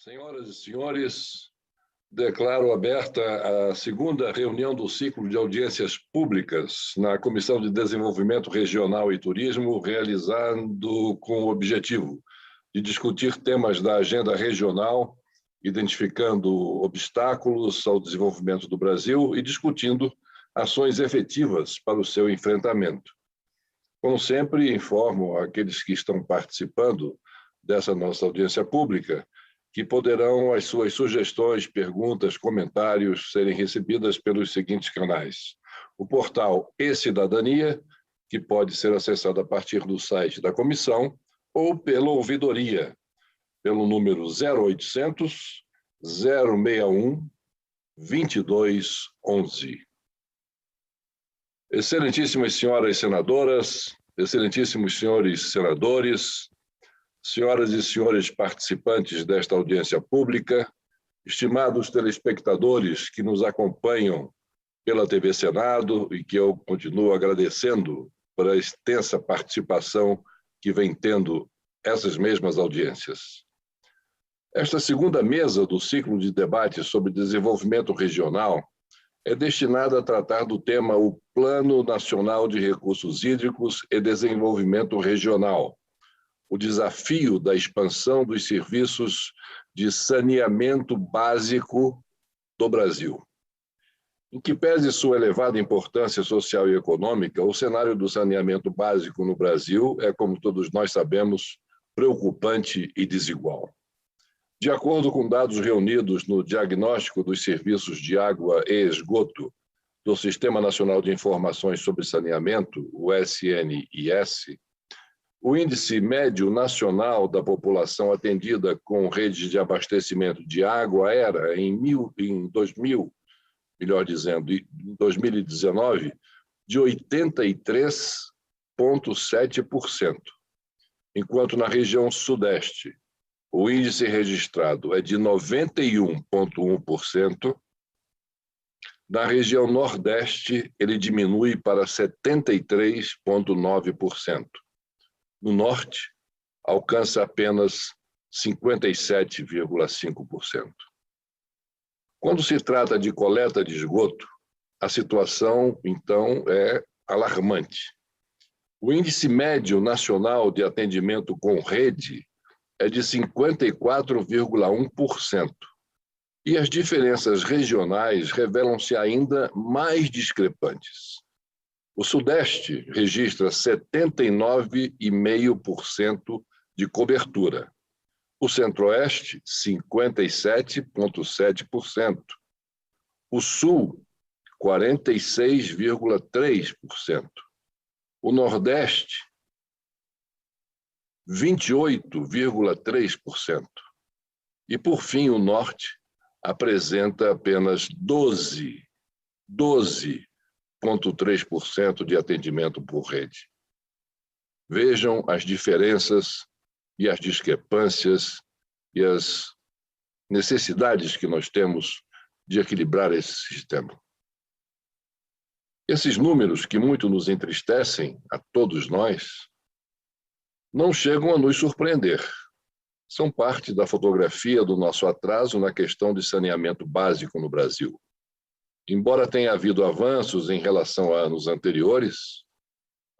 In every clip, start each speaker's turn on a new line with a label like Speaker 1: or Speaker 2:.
Speaker 1: Senhoras e senhores, declaro aberta a segunda reunião do ciclo de audiências públicas na Comissão de Desenvolvimento Regional e Turismo, realizando com o objetivo de discutir temas da agenda regional, identificando obstáculos ao desenvolvimento do Brasil e discutindo ações efetivas para o seu enfrentamento. Como sempre, informo aqueles que estão participando dessa nossa audiência pública que poderão as suas sugestões, perguntas, comentários serem recebidas pelos seguintes canais. O portal E-Cidadania, que pode ser acessado a partir do site da comissão, ou pela ouvidoria, pelo número 0800 061 2211. Excelentíssimas senhoras senadoras, excelentíssimos senhores senadores, senhoras e senhores participantes desta audiência pública, estimados telespectadores que nos acompanham pela TV Senado e que eu continuo agradecendo por a extensa participação que vem tendo essas mesmas audiências. Esta segunda mesa do ciclo de debate sobre desenvolvimento regional é destinada a tratar do tema o Plano Nacional de Recursos Hídricos e Desenvolvimento Regional, o desafio da expansão dos serviços de saneamento básico do Brasil. Em que pese sua elevada importância social e econômica, o cenário do saneamento básico no Brasil é, como todos nós sabemos, preocupante e desigual. De acordo com dados reunidos no Diagnóstico dos Serviços de Água e Esgoto do Sistema Nacional de Informações sobre Saneamento, o SNIS, o índice médio nacional da população atendida com redes de abastecimento de água era, em 2019, de 83,7%, enquanto na região sudeste o índice registrado é de 91,1%, na região nordeste ele diminui para 73,9%. No norte, alcança apenas 57,5%. Quando se trata de coleta de esgoto, a situação, então, é alarmante. O índice médio nacional de atendimento com rede é de 54,1%. E as diferenças regionais revelam-se ainda mais discrepantes. O Sudeste registra 79,5% de cobertura. O Centro-Oeste, 57,7%. O Sul, 46,3%. O Nordeste, 28,3%. E, por fim, o Norte apresenta apenas 12,3% de atendimento por rede. Vejam as diferenças e as discrepâncias e as necessidades que nós temos de equilibrar esse sistema. Esses números que muito nos entristecem, a todos nós, não chegam a nos surpreender. São parte da fotografia do nosso atraso na questão de saneamento básico no Brasil. Embora tenha havido avanços em relação a anos anteriores,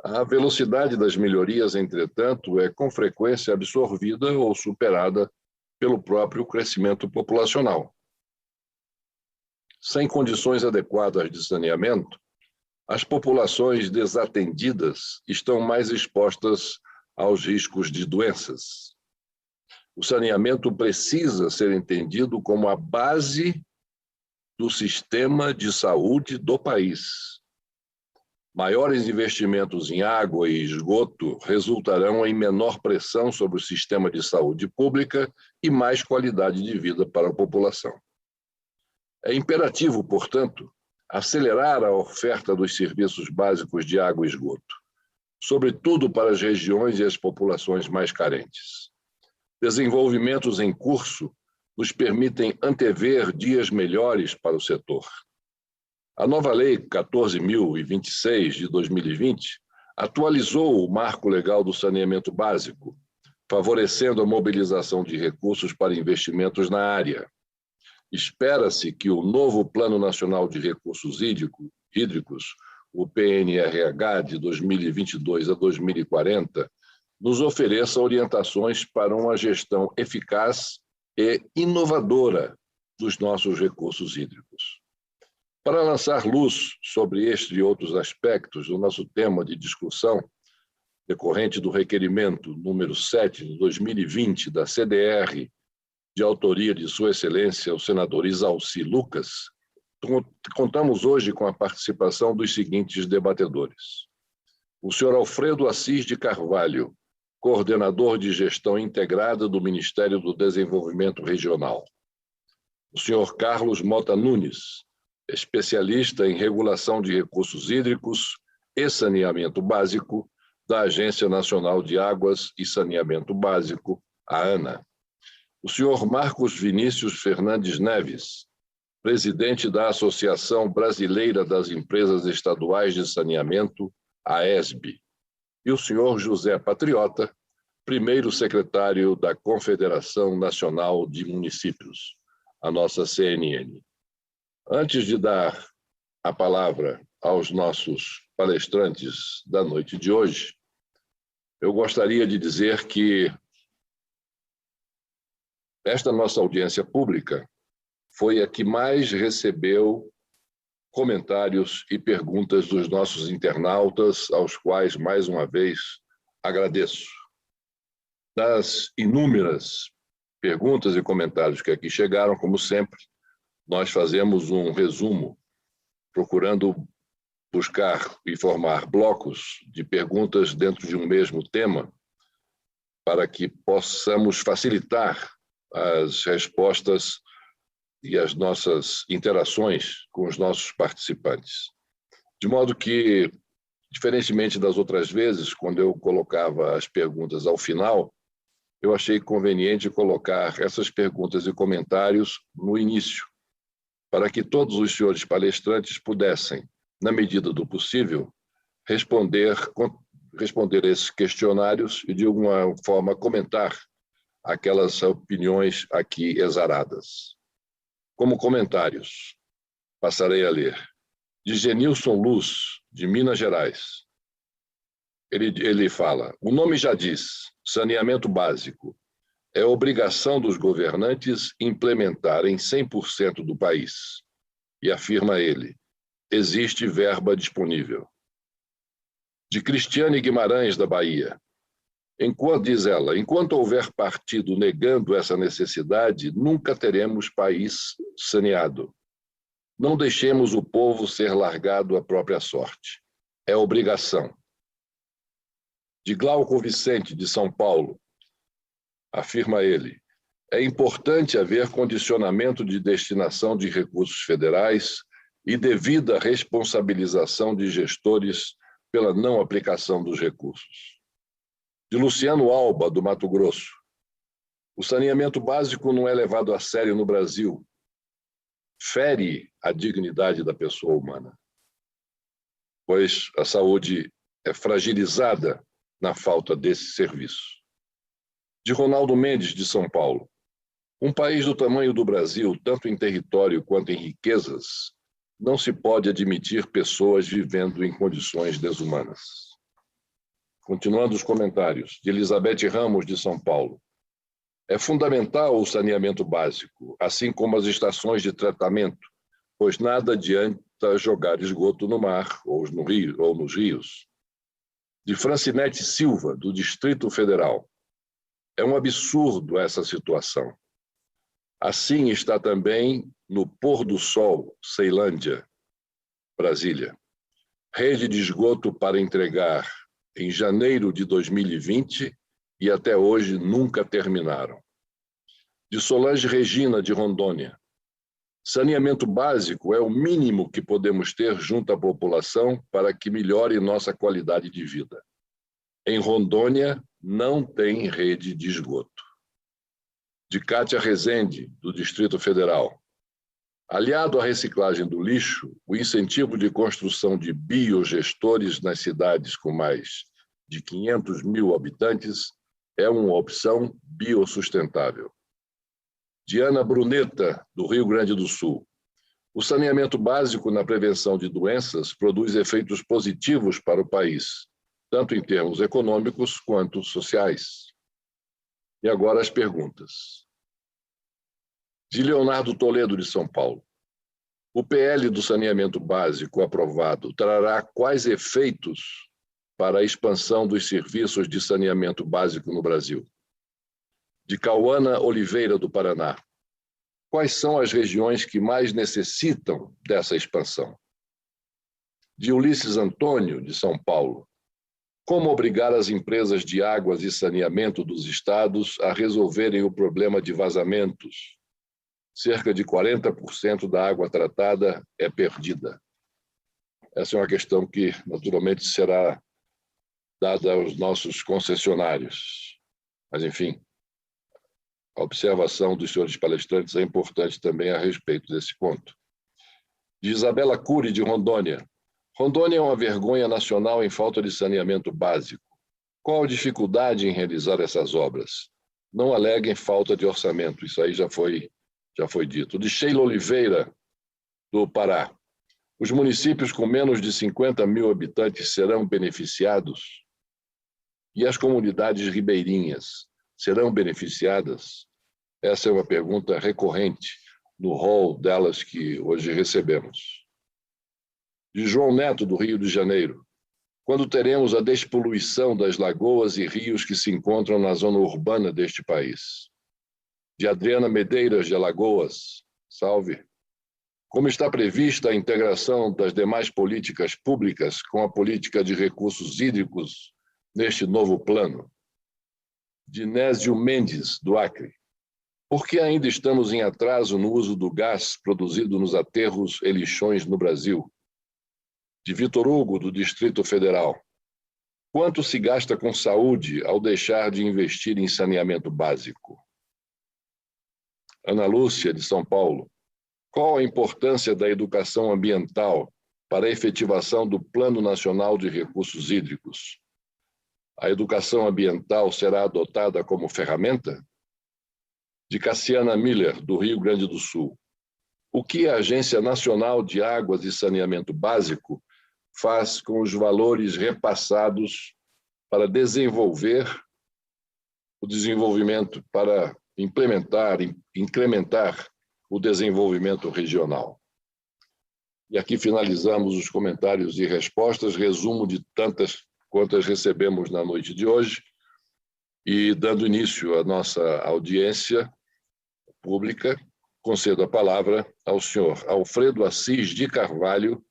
Speaker 1: a velocidade das melhorias, entretanto, é com frequência absorvida ou superada pelo próprio crescimento populacional. Sem condições adequadas de saneamento, as populações desatendidas estão mais expostas aos riscos de doenças. O saneamento precisa ser entendido como a base do sistema de saúde do país. Maiores investimentos em água e esgoto resultarão em menor pressão sobre o sistema de saúde pública e mais qualidade de vida para a população. É imperativo, portanto, acelerar a oferta dos serviços básicos de água e esgoto, sobretudo para as regiões e as populações mais carentes. Desenvolvimentos em curso nos permitem antever dias melhores para o setor. A nova Lei 14.026 de 2020 atualizou o marco legal do saneamento básico, favorecendo a mobilização de recursos para investimentos na área. Espera-se que o novo Plano Nacional de Recursos Hídricos, o PNRH de 2022 a 2040, nos ofereça orientações para uma gestão eficaz e inovadora dos nossos recursos hídricos. Para lançar luz sobre este e outros aspectos do nosso tema de discussão, decorrente do requerimento número 7 de 2020 da CDR, de autoria de Sua Excelência, o senador Isalci Lucas, contamos hoje com a participação dos seguintes debatedores. O senhor Alfredo Assis de Carvalho, coordenador de gestão integrada do Ministério do Desenvolvimento Regional. O senhor Carlos Mota Nunes, especialista em regulação de recursos hídricos e saneamento básico da Agência Nacional de Águas e Saneamento Básico, a ANA. O senhor Marcos Vinícius Fernandes Neves, presidente da Associação Brasileira das Empresas Estaduais de Saneamento, AESB. E o senhor José Patriota, primeiro secretário da Confederação Nacional de Municípios, a nossa CNN. Antes de dar a palavra aos nossos palestrantes da noite de hoje, eu gostaria de dizer que esta nossa audiência pública foi a que mais recebeu comentários e perguntas dos nossos internautas, aos quais, mais uma vez, agradeço. Das inúmeras perguntas e comentários que aqui chegaram, como sempre, nós fazemos um resumo, procurando buscar e formar blocos de perguntas dentro de um mesmo tema, para que possamos facilitar as respostas e as nossas interações com os nossos participantes. De modo que, diferentemente das outras vezes, quando eu colocava as perguntas ao final, eu achei conveniente colocar essas perguntas e comentários no início, para que todos os senhores palestrantes pudessem, na medida do possível, responder esses questionários e, de alguma forma, comentar aquelas opiniões aqui exaradas. Como comentários, passarei a ler. De Genilson Luz, de Minas Gerais. Ele fala, o nome já diz, saneamento básico. É obrigação dos governantes implementar em 100% do país. E afirma ele, existe verba disponível. De Cristiane Guimarães, da Bahia. Diz ela, enquanto houver partido negando essa necessidade, nunca teremos país saneado. Não deixemos o povo ser largado à própria sorte. É obrigação. De Glauco Vicente, de São Paulo, afirma ele, é importante haver condicionamento de destinação de recursos federais e devida responsabilização de gestores pela não aplicação dos recursos. De Luciano Alba, do Mato Grosso. O saneamento básico não é levado a sério no Brasil. Fere a dignidade da pessoa humana, pois a saúde é fragilizada na falta desse serviço. De Ronaldo Mendes, de São Paulo. Um país do tamanho do Brasil, tanto em território quanto em riquezas, não se pode admitir pessoas vivendo em condições desumanas. Continuando os comentários, de Elizabeth Ramos, de São Paulo. É fundamental o saneamento básico, assim como as estações de tratamento, pois nada adianta jogar esgoto no mar ou nos rios. De Francinete Silva, do Distrito Federal. É um absurdo essa situação. Assim está também no Pôr do Sol, Ceilândia, Brasília. Rede de esgoto para entregar em janeiro de 2020 e até hoje nunca terminaram. De Solange Regina, de Rondônia. Saneamento básico é o mínimo que podemos ter junto à população para que melhore nossa qualidade de vida. Em Rondônia, não tem rede de esgoto. De Cátia Rezende, do Distrito Federal. Aliado à reciclagem do lixo, o incentivo de construção de biogestores nas cidades com mais de 500 mil habitantes é uma opção biossustentável. Diana Bruneta, do Rio Grande do Sul. O saneamento básico na prevenção de doenças produz efeitos positivos para o país, tanto em termos econômicos quanto sociais. E agora as perguntas. De Leonardo Toledo, de São Paulo. O PL do saneamento básico aprovado trará quais efeitos para a expansão dos serviços de saneamento básico no Brasil? De Cauana Oliveira, do Paraná. Quais são as regiões que mais necessitam dessa expansão? De Ulisses Antônio, de São Paulo. Como obrigar as empresas de águas e saneamento dos estados a resolverem o problema de vazamentos? Cerca de 40% da água tratada é perdida. Essa é uma questão que, naturalmente, será dada aos nossos concessionários. Mas, enfim, a observação dos senhores palestrantes é importante também a respeito desse ponto. De Isabela Cury, de Rondônia. Rondônia é uma vergonha nacional em falta de saneamento básico. Qual a dificuldade em realizar essas obras? Não aleguem falta de orçamento, isso aí já foi dito. De Sheila Oliveira, do Pará. Os municípios com menos de 50 mil habitantes serão beneficiados? E as comunidades ribeirinhas serão beneficiadas? Essa é uma pergunta recorrente no rol delas que hoje recebemos. De João Neto, do Rio de Janeiro. Quando teremos a despoluição das lagoas e rios que se encontram na zona urbana deste país? De Adriana Medeiras, de Alagoas. Salve. Como está prevista a integração das demais políticas públicas com a política de recursos hídricos neste novo plano? De Nésio Mendes, do Acre. Por que ainda estamos em atraso no uso do gás produzido nos aterros e lixões no Brasil? De Vitor Hugo, do Distrito Federal. Quanto se gasta com saúde ao deixar de investir em saneamento básico? Ana Lúcia, de São Paulo. Qual a importância da educação ambiental para a efetivação do Plano Nacional de Recursos Hídricos? A educação ambiental será adotada como ferramenta? De Cassiana Miller, do Rio Grande do Sul. O que a Agência Nacional de Águas e Saneamento Básico faz com os valores repassados para desenvolver o desenvolvimento, para incrementar o desenvolvimento regional? E aqui finalizamos os comentários e respostas, resumo de tantas quantas recebemos na noite de hoje, e dando início à nossa audiência pública, concedo a palavra ao senhor Alfredo Assis de Carvalho,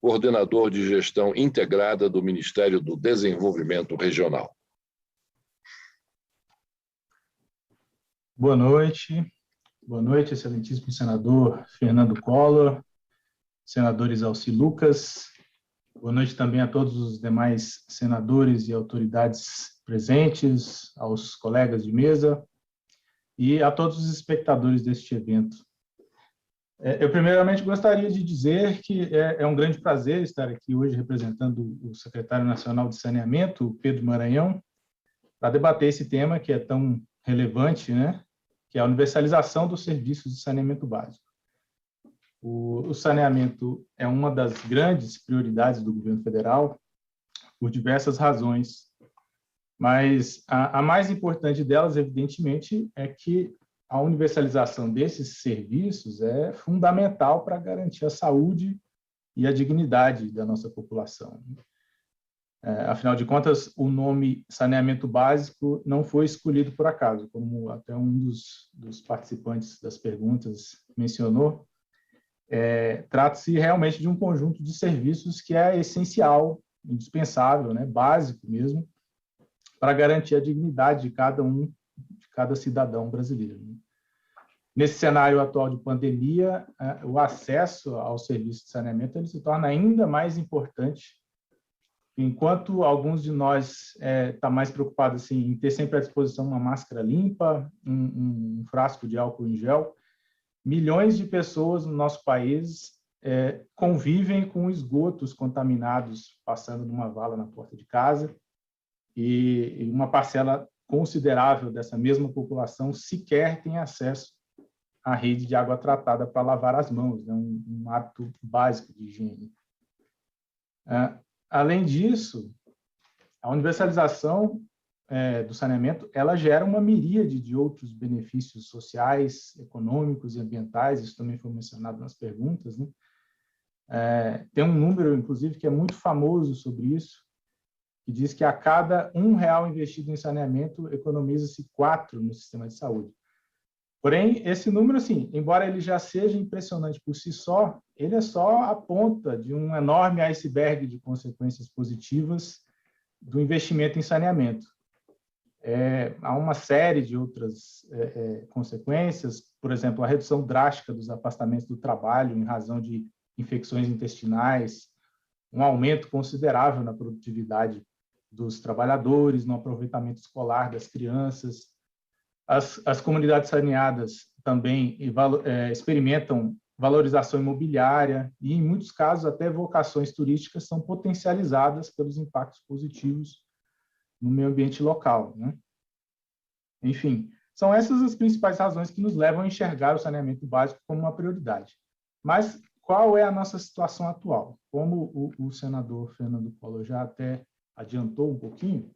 Speaker 1: coordenador de gestão integrada do Ministério do Desenvolvimento Regional.
Speaker 2: Boa noite, excelentíssimo senador Fernando Collor, senadores Alci Lucas, boa noite também a todos os demais senadores e autoridades presentes, aos colegas de mesa e a todos os espectadores deste evento. Eu primeiramente gostaria de dizer que é um grande prazer estar aqui hoje representando o secretário nacional de saneamento, Pedro Maranhão, para debater esse tema que é tão relevante, né? Que é a universalização dos serviços de saneamento básico. O saneamento é uma das grandes prioridades do governo federal, por diversas razões, mas a mais importante delas, evidentemente, é que a universalização desses serviços é fundamental para garantir a saúde e a dignidade da nossa população. Afinal de contas, o nome saneamento básico não foi escolhido por acaso, como até um dos participantes das perguntas mencionou. Trata-se realmente de um conjunto de serviços que é essencial, indispensável, né, básico mesmo, para garantir a dignidade de cada cidadão brasileiro. Nesse cenário atual de pandemia, o acesso ao serviço de saneamento ele se torna ainda mais importante. Enquanto alguns de nós estão mais preocupados assim, em ter sempre à disposição uma máscara limpa, um frasco de álcool em gel, milhões de pessoas no nosso país convivem com esgotos contaminados passando numa vala na porta de casa, e uma parcela considerável dessa mesma população sequer tem acesso à rede de água tratada para lavar as mãos, né? Um hábito básico de higiene. Além disso, a universalização do saneamento, ela gera uma miríade de outros benefícios sociais, econômicos e ambientais, isso também foi mencionado nas perguntas, né? Tem um número, inclusive, que é muito famoso sobre isso, que diz que a cada R$1 investido em saneamento, economiza-se 4 no sistema de saúde. Porém, esse número, assim, embora ele já seja impressionante por si só, ele é só a ponta de um enorme iceberg de consequências positivas do investimento em saneamento. Há uma série de outras consequências, por exemplo, a redução drástica dos afastamentos do trabalho em razão de infecções intestinais, um aumento considerável na produtividade dos trabalhadores, no aproveitamento escolar das crianças. As comunidades saneadas também experimentam valorização imobiliária e, em muitos casos, até vocações turísticas são potencializadas pelos impactos positivos no meio ambiente local, né? Enfim, são essas as principais razões que nos levam a enxergar o saneamento básico como uma prioridade. Mas qual é a nossa situação atual? Como o senador Fernando Collor já até adiantou um pouquinho,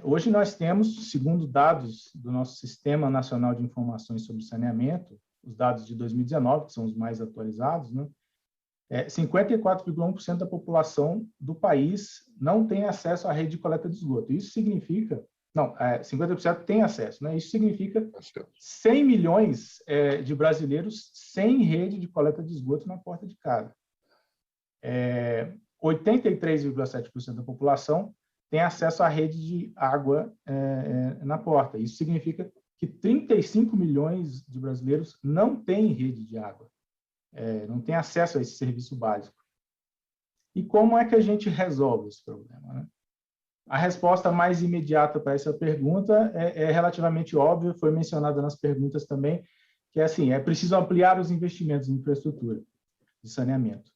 Speaker 2: hoje nós temos, segundo dados do nosso Sistema Nacional de Informações sobre Saneamento, os dados de 2019, que são os mais atualizados, né? 54,1% da população do país não tem acesso à rede de coleta de esgoto. Isso significa... Não, 50% tem acesso, né? Isso significa 100 milhões de brasileiros sem rede de coleta de esgoto na porta de casa. 83,7% da população tem acesso à rede de água na porta. Isso significa que 35 milhões de brasileiros não têm rede de água, não têm acesso a esse serviço básico. E como é que a gente resolve esse problema, né? A resposta mais imediata para essa pergunta é relativamente óbvia, foi mencionada nas perguntas também, que é assim, é preciso ampliar os investimentos em infraestrutura de saneamento.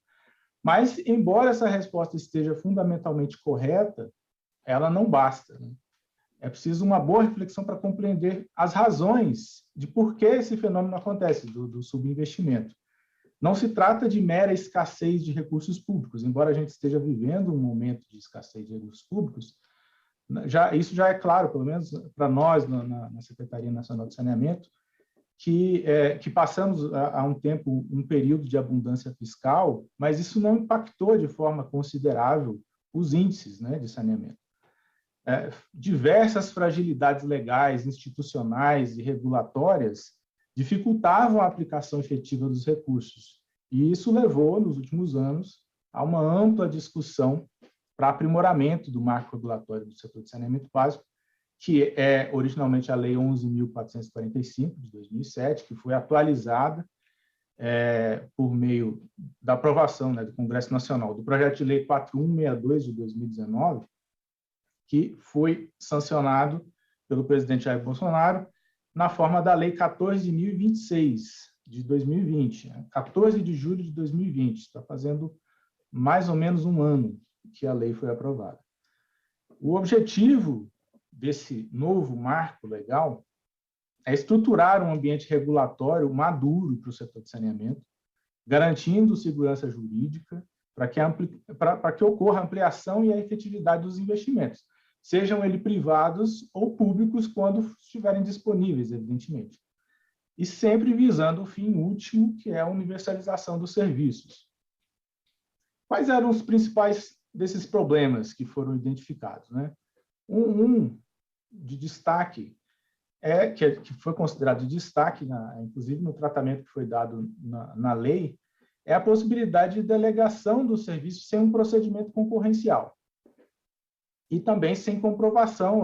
Speaker 2: Mas, embora essa resposta esteja fundamentalmente correta, ela não basta, né? É preciso uma boa reflexão para compreender as razões de por que esse fenômeno acontece, do subinvestimento. Não se trata de mera escassez de recursos públicos, embora a gente esteja vivendo um momento de escassez de recursos públicos, isso já é claro, pelo menos para nós, na Secretaria Nacional de Saneamento, que passamos há um tempo um período de abundância fiscal, mas isso não impactou de forma considerável os índices, né, de saneamento. Diversas fragilidades legais, institucionais e regulatórias dificultavam a aplicação efetiva dos recursos. E isso levou, nos últimos anos, a uma ampla discussão para aprimoramento do marco regulatório do setor de saneamento básico, que é originalmente a Lei 11.445, de 2007, que foi atualizada por meio da aprovação, né, do Congresso Nacional do Projeto de Lei 4162, de 2019, que foi sancionado pelo presidente Jair Bolsonaro na forma da Lei 14.026, de 2020, 14 de julho de 2020, está fazendo mais ou menos um ano que a lei foi aprovada. O objetivo desse novo marco legal é estruturar um ambiente regulatório maduro para o setor de saneamento, garantindo segurança jurídica para que ocorra a ampliação e a efetividade dos investimentos, sejam eles privados ou públicos, quando estiverem disponíveis, evidentemente. E sempre visando o fim último, que é a universalização dos serviços. Quais eram os principais desses problemas que foram identificados, né? Um de destaque, que foi considerado de destaque, inclusive no tratamento que foi dado na lei, é a possibilidade de delegação do serviço sem um procedimento concorrencial. E também sem comprovação,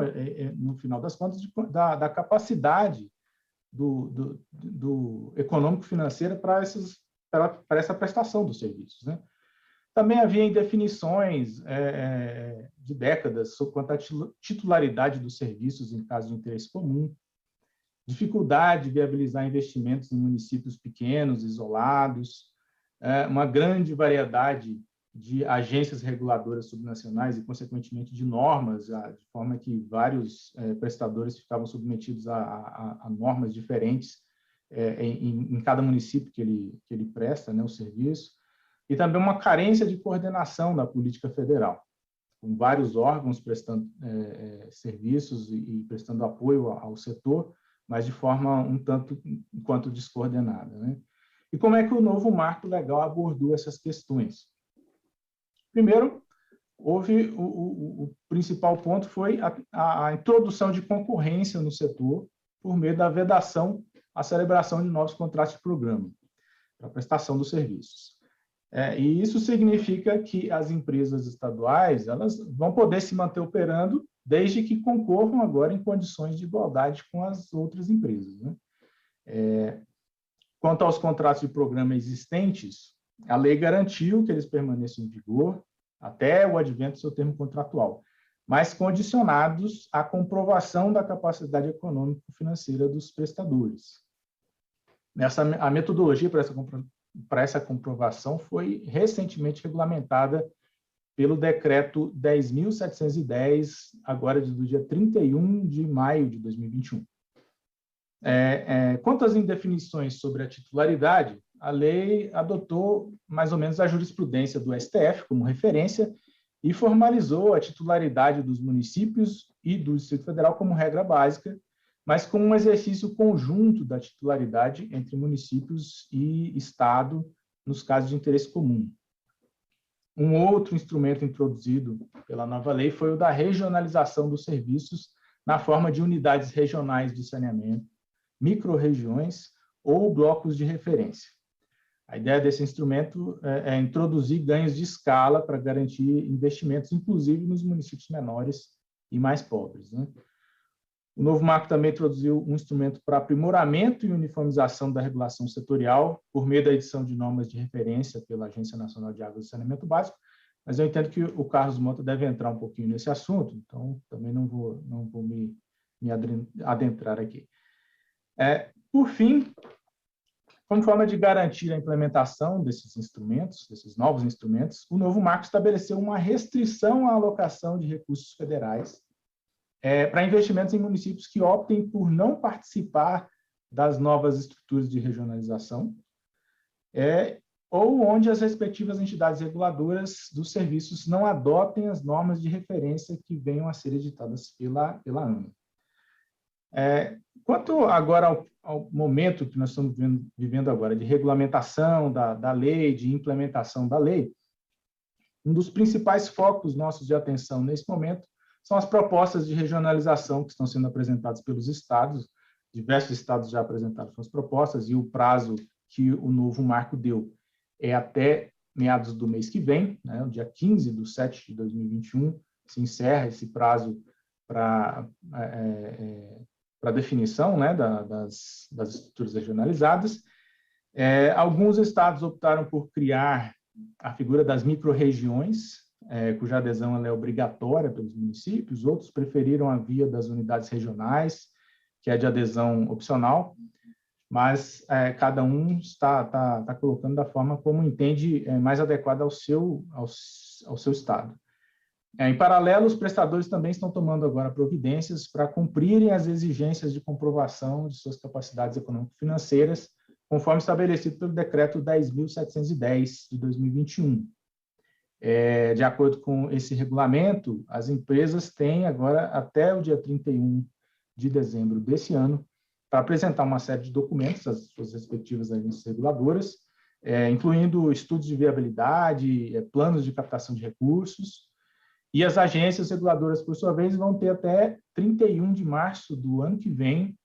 Speaker 2: no final das contas, da capacidade do econômico-financeira para essa prestação dos serviços, né? Também havia indefinições de décadas quanto à titularidade dos serviços em caso de interesse comum, dificuldade de viabilizar investimentos em municípios pequenos, isolados, uma grande variedade de agências reguladoras subnacionais e, consequentemente, de normas, de forma que vários prestadores ficavam submetidos a normas diferentes em cada município que ele presta, né, o serviço, e também uma carência de coordenação da política federal, com vários órgãos prestando serviços e prestando apoio ao setor, mas de forma um tanto quanto descoordenada, né? E como é que o novo marco legal abordou essas questões? Primeiro, o principal ponto foi a introdução de concorrência no setor por meio da vedação à celebração de novos contratos de programa para a prestação dos serviços. E isso significa que as empresas estaduais elas vão poder se manter operando desde que concorram agora em condições de igualdade com as outras empresas, né? Quanto aos contratos de programa existentes, a lei garantiu que eles permaneçam em vigor até o advento do seu termo contratual, mas condicionados à comprovação da capacidade econômico-financeira dos prestadores. A metodologia para essa comprovação foi recentemente regulamentada pelo Decreto 10.710, agora do dia 31 de maio de 2021. Quanto às indefinições sobre a titularidade, a lei adotou mais ou menos a jurisprudência do STF como referência e formalizou a titularidade dos municípios e do Distrito Federal como regra básica, mas com um exercício conjunto da titularidade entre municípios e Estado nos casos de interesse comum. Um outro instrumento introduzido pela nova lei foi o da regionalização dos serviços na forma de unidades regionais de saneamento, microrregiões ou blocos de referência. A ideia desse instrumento é introduzir ganhos de escala para garantir investimentos, inclusive nos municípios menores e mais pobres, né? O novo marco também introduziu um instrumento para aprimoramento e uniformização da regulação setorial por meio da edição de normas de referência pela Agência Nacional de Águas e Saneamento Básico, mas eu entendo que o Carlos Mota deve entrar um pouquinho nesse assunto, então também não vou me adentrar aqui. Por fim, como forma de garantir a implementação desses instrumentos, desses novos instrumentos, o novo marco estabeleceu uma restrição à alocação de recursos federais para investimentos em municípios que optem por não participar das novas estruturas de regionalização, ou onde as respectivas entidades reguladoras dos serviços não adotem as normas de referência que venham a ser editadas pela ANA. Quanto agora ao momento que nós estamos vivendo agora, de regulamentação da lei, de implementação da lei, um dos principais focos nossos de atenção nesse momento são as propostas de regionalização que estão sendo apresentadas pelos estados. Diversos estados já apresentaram suas propostas e o prazo que o novo marco deu é até meados do mês que vem, né, o dia 15/7/2021, se encerra esse prazo para definição, né, das estruturas regionalizadas. Alguns estados optaram por criar a figura das microrregiões, cuja adesão ela é obrigatória pelos municípios, outros preferiram a via das unidades regionais, que é de adesão opcional, mas cada um está colocando da forma como entende mais adequada ao seu estado. Em paralelo, os prestadores também estão tomando agora providências para cumprirem as exigências de comprovação de suas capacidades econômico-financeiras, conforme estabelecido pelo Decreto 10.710, de 2021. De acordo com esse regulamento, as empresas têm agora até o dia 31 de dezembro desse ano para apresentar uma série de documentos às suas respectivas agências reguladoras, incluindo estudos de viabilidade, planos de captação de recursos, e as agências reguladoras, por sua vez, vão ter até 31 de março do ano que vem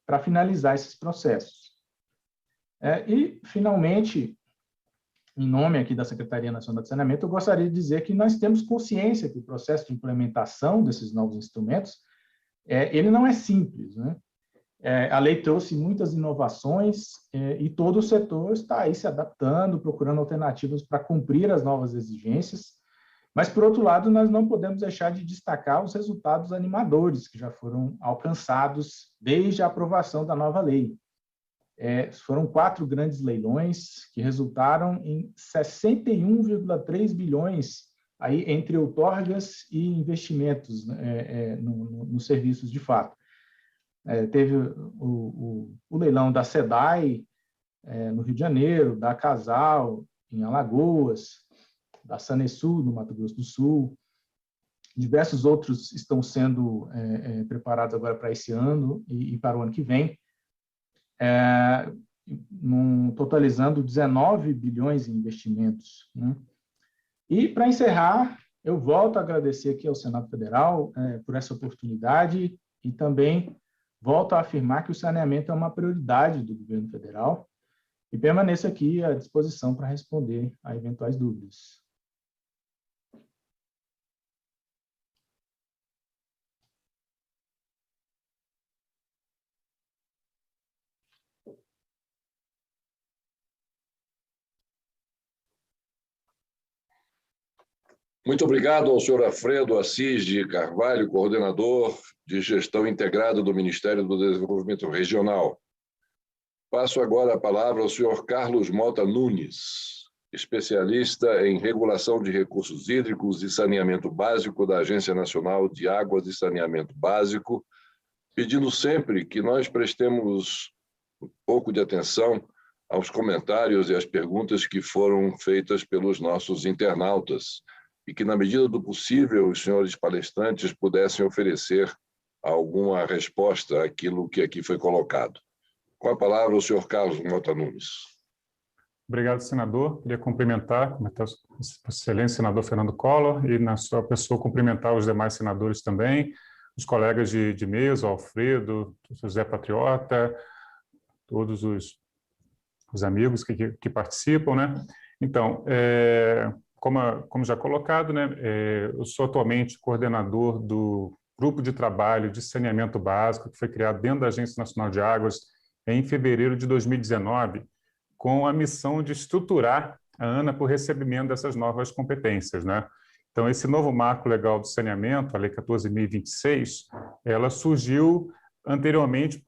Speaker 2: para finalizar esses processos. E, finalmente, em nome aqui da Secretaria Nacional de Saneamento, eu gostaria de dizer que nós temos consciência que o processo de implementação desses novos instrumentos, ele não é simples, né? A lei trouxe muitas inovações e todo o setor está aí se adaptando, procurando alternativas para cumprir as novas exigências, mas, por outro lado, nós não podemos deixar de destacar os resultados animadores que já foram alcançados desde a aprovação da nova lei. Foram 4 grandes leilões que resultaram em 61,3 bilhões aí entre outorgas e investimentos nos serviços de fato. Teve o leilão da SEDAI, no Rio de Janeiro, da Casal, em Alagoas, da Sanesul, no Mato Grosso do Sul. Diversos outros estão sendo preparados agora para esse ano e para o ano que vem, totalizando 19 bilhões em investimentos, né? E, para encerrar, eu volto a agradecer aqui ao Senado Federal por essa oportunidade e também volto a afirmar que o saneamento é uma prioridade do governo federal e permaneço aqui à disposição para responder a eventuais dúvidas.
Speaker 1: Muito obrigado ao senhor Alfredo Assis de Carvalho, coordenador de Gestão Integrada do Ministério do Desenvolvimento Regional. Passo agora a palavra ao senhor Carlos Mota Nunes, especialista em regulação de recursos hídricos e saneamento básico da Agência Nacional de Águas e Saneamento Básico, pedindo sempre que nós prestemos um pouco de atenção aos comentários e às perguntas que foram feitas pelos nossos internautas, e que, na medida do possível, os senhores palestrantes pudessem oferecer alguma resposta àquilo que aqui foi colocado. Com a palavra, o senhor Carlos Mota Nunes.
Speaker 3: Obrigado, senador. Queria cumprimentar o excelente senador Fernando Collor e, na sua pessoa, cumprimentar os demais senadores também, os colegas de mesa, o Alfredo, o José Patriota, todos os amigos que participam, né? Então, como já colocado, né, eu sou atualmente coordenador do Grupo de Trabalho de Saneamento Básico, que foi criado dentro da Agência Nacional de Águas em fevereiro de 2019, com a missão de estruturar a ANA por recebimento dessas novas competências, né? Então, esse novo marco legal do saneamento, a Lei 14.026, ela surgiu anteriormente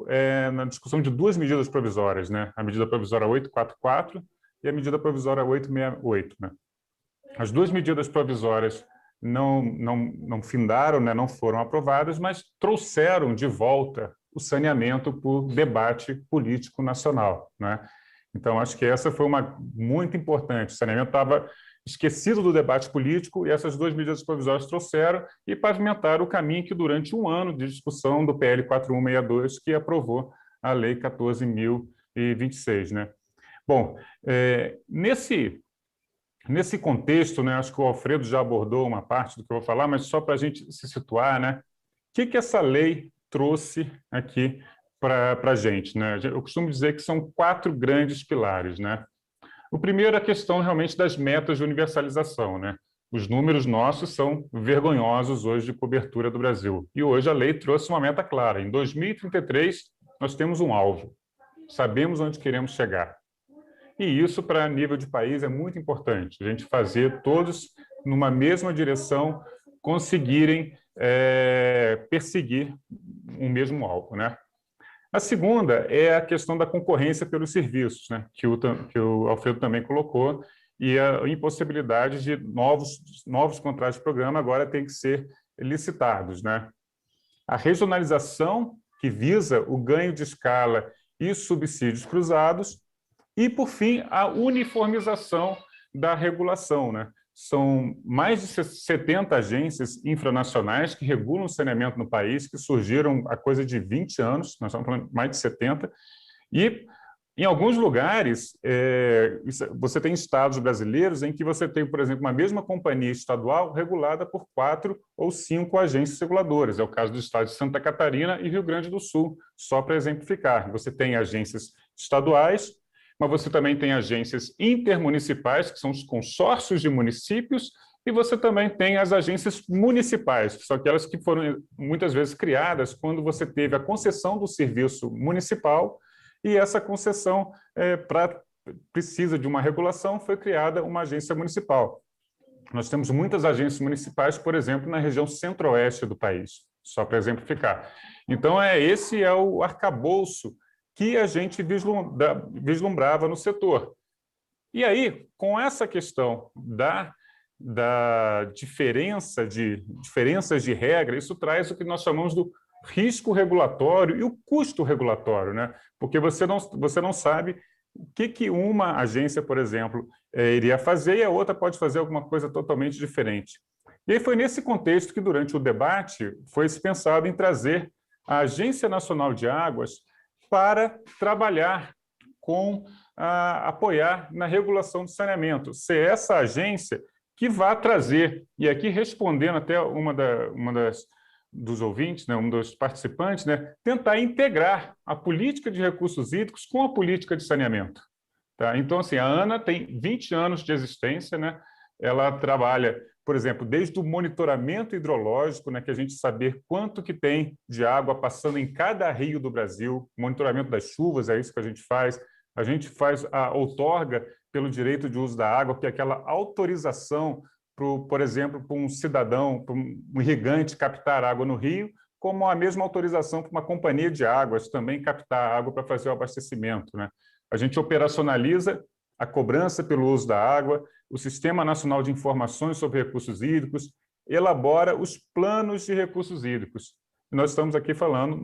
Speaker 3: na discussão de 2 medidas provisórias, né? A medida provisória 844 e a medida provisória 868, né? As 2 medidas provisórias não findaram, né, não foram aprovadas, mas trouxeram de volta o saneamento por debate político nacional, né? Então, acho que essa foi uma muito importante. O saneamento estava esquecido do debate político e essas 2 medidas provisórias trouxeram e pavimentaram o caminho que, durante um ano de discussão do PL 4162, que aprovou a Lei 14.026, né? Bom, nesse contexto, né, acho que o Alfredo já abordou uma parte do que eu vou falar, mas só para a gente se situar, né, o que essa lei trouxe aqui para a gente, né? Eu costumo dizer que são 4 grandes pilares, né? O primeiro é a questão realmente das metas de universalização, né? Os números nossos são vergonhosos hoje de cobertura do Brasil. E hoje a lei trouxe uma meta clara. Em 2033, nós temos um alvo. Sabemos onde queremos chegar. E isso, para nível de país, é muito importante. A gente fazer todos numa mesma direção, conseguirem perseguir um mesmo alvo, né? A segunda é a questão da concorrência pelos serviços, né? Que o Alfredo também colocou, e a impossibilidade de novos contratos de programa agora têm que ser licitados, né? A regionalização, que visa o ganho de escala e subsídios cruzados, e, por fim, a uniformização da regulação, né? São mais de 70 agências infranacionais que regulam o saneamento no país, que surgiram há coisa de 20 anos, nós estamos falando de mais de 70, e em alguns lugares você tem estados brasileiros em que você tem, por exemplo, uma mesma companhia estadual regulada por 4 ou 5 agências reguladoras. É o caso do estado de Santa Catarina e Rio Grande do Sul, só para exemplificar. Você tem agências estaduais, mas você também tem agências intermunicipais, que são os consórcios de municípios, e você também tem as agências municipais, que são aquelas que foram muitas vezes criadas quando você teve a concessão do serviço municipal, e essa concessão precisa de uma regulação, foi criada uma agência municipal. Nós temos muitas agências municipais, por exemplo, na região centro-oeste do país, só para exemplificar. Então, esse é o arcabouço que a gente vislumbrava no setor. E aí, com essa questão da diferenças de regra, isso traz o que nós chamamos do risco regulatório e o custo regulatório, né? Porque você não sabe o que uma agência, por exemplo, iria fazer e a outra pode fazer alguma coisa totalmente diferente. E aí foi nesse contexto que, durante o debate, foi se pensado em trazer a Agência Nacional de Águas para trabalhar apoiar na regulação do saneamento, ser essa agência que vai trazer, e aqui respondendo até dos ouvintes, né, um dos participantes, né, tentar integrar a política de recursos hídricos com a política de saneamento. Tá? Então, assim, a ANA tem 20 anos de existência, né? Ela trabalha, por exemplo, desde o monitoramento hidrológico, né, que a gente saber quanto que tem de água passando em cada rio do Brasil, monitoramento das chuvas, é isso que a gente faz. A gente faz a outorga pelo direito de uso da água, que é aquela autorização, por exemplo, para um cidadão, para um irrigante captar água no rio, como a mesma autorização para uma companhia de águas também captar água para fazer o abastecimento, né? A gente operacionaliza a cobrança pelo uso da água, o Sistema Nacional de Informações sobre Recursos Hídricos, elabora os planos de recursos hídricos. Nós estamos aqui falando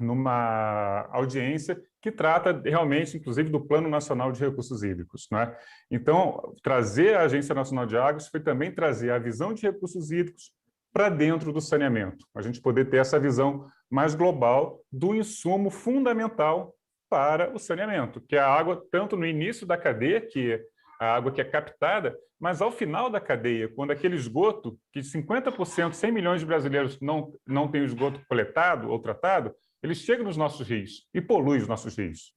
Speaker 3: numa audiência que trata realmente, inclusive, do Plano Nacional de Recursos Hídricos, né? Então, trazer a Agência Nacional de Águas foi também trazer a visão de recursos hídricos para dentro do saneamento, a gente poder ter essa visão mais global do insumo fundamental para o saneamento, que é a água, tanto no início da cadeia, que é a água que é captada, mas ao final da cadeia, quando aquele esgoto, que 50%, 100 milhões de brasileiros não têm o esgoto coletado ou tratado, ele chega nos nossos rios e polui os nossos rios.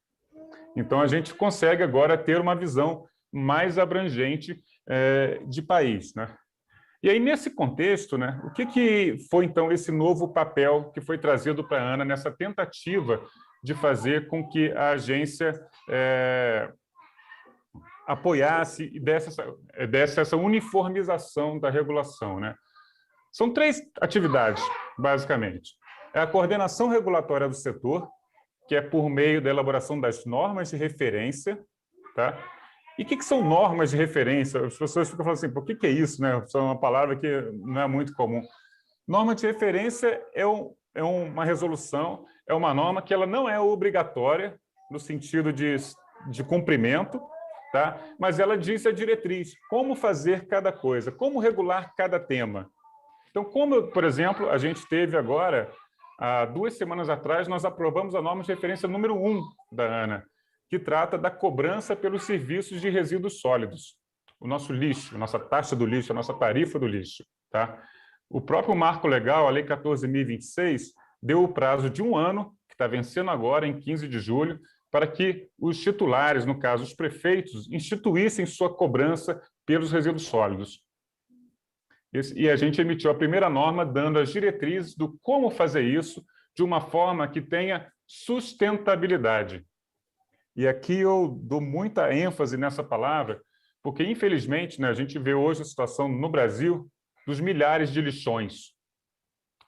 Speaker 3: Então, a gente consegue agora ter uma visão mais abrangente de país, né? E aí, nesse contexto, né, o que foi, então, esse novo papel que foi trazido para a ANA nessa tentativa de fazer com que a agência apoiasse e desse essa uniformização da regulação, né? São 3 atividades, basicamente. É a coordenação regulatória do setor, que é por meio da elaboração das normas de referência, tá? E o que são normas de referência? As pessoas ficam falando assim, por que é isso, né? É uma palavra que não é muito comum. Norma de referência é uma resolução, é uma norma que ela não é obrigatória no sentido de cumprimento, tá? Mas ela diz a diretriz, como fazer cada coisa, como regular cada tema. Então, como, por exemplo, a gente teve agora, há 2 semanas atrás, nós aprovamos a norma de referência número 1 da ANA, que trata da cobrança pelos serviços de resíduos sólidos, o nosso lixo, a nossa taxa do lixo, a nossa tarifa do lixo, tá? O próprio marco legal, a Lei 14.026, deu o prazo de 1 ano, que está vencendo agora, em 15 de julho, para que os titulares, no caso, os prefeitos, instituíssem sua cobrança pelos resíduos sólidos. E a gente emitiu a primeira norma dando as diretrizes do como fazer isso de uma forma que tenha sustentabilidade. E aqui eu dou muita ênfase nessa palavra, porque, infelizmente, né, a gente vê hoje a situação no Brasil dos milhares de lixões.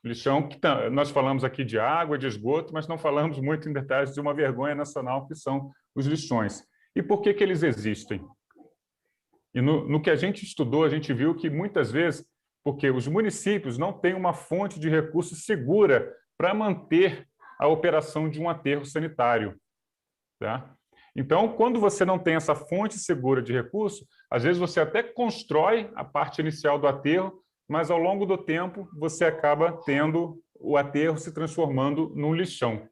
Speaker 3: Lixão que nós falamos aqui de água, de esgoto, mas não falamos muito em detalhes de uma vergonha nacional que são os lixões. E por que eles existem? E no que a gente estudou, a gente viu que muitas vezes, porque os municípios não têm uma fonte de recurso segura para manter a operação de um aterro sanitário, tá? Então, quando você não tem essa fonte segura de recurso, às vezes você até constrói a parte inicial do aterro, mas ao longo do tempo você acaba tendo o aterro se transformando num lixão.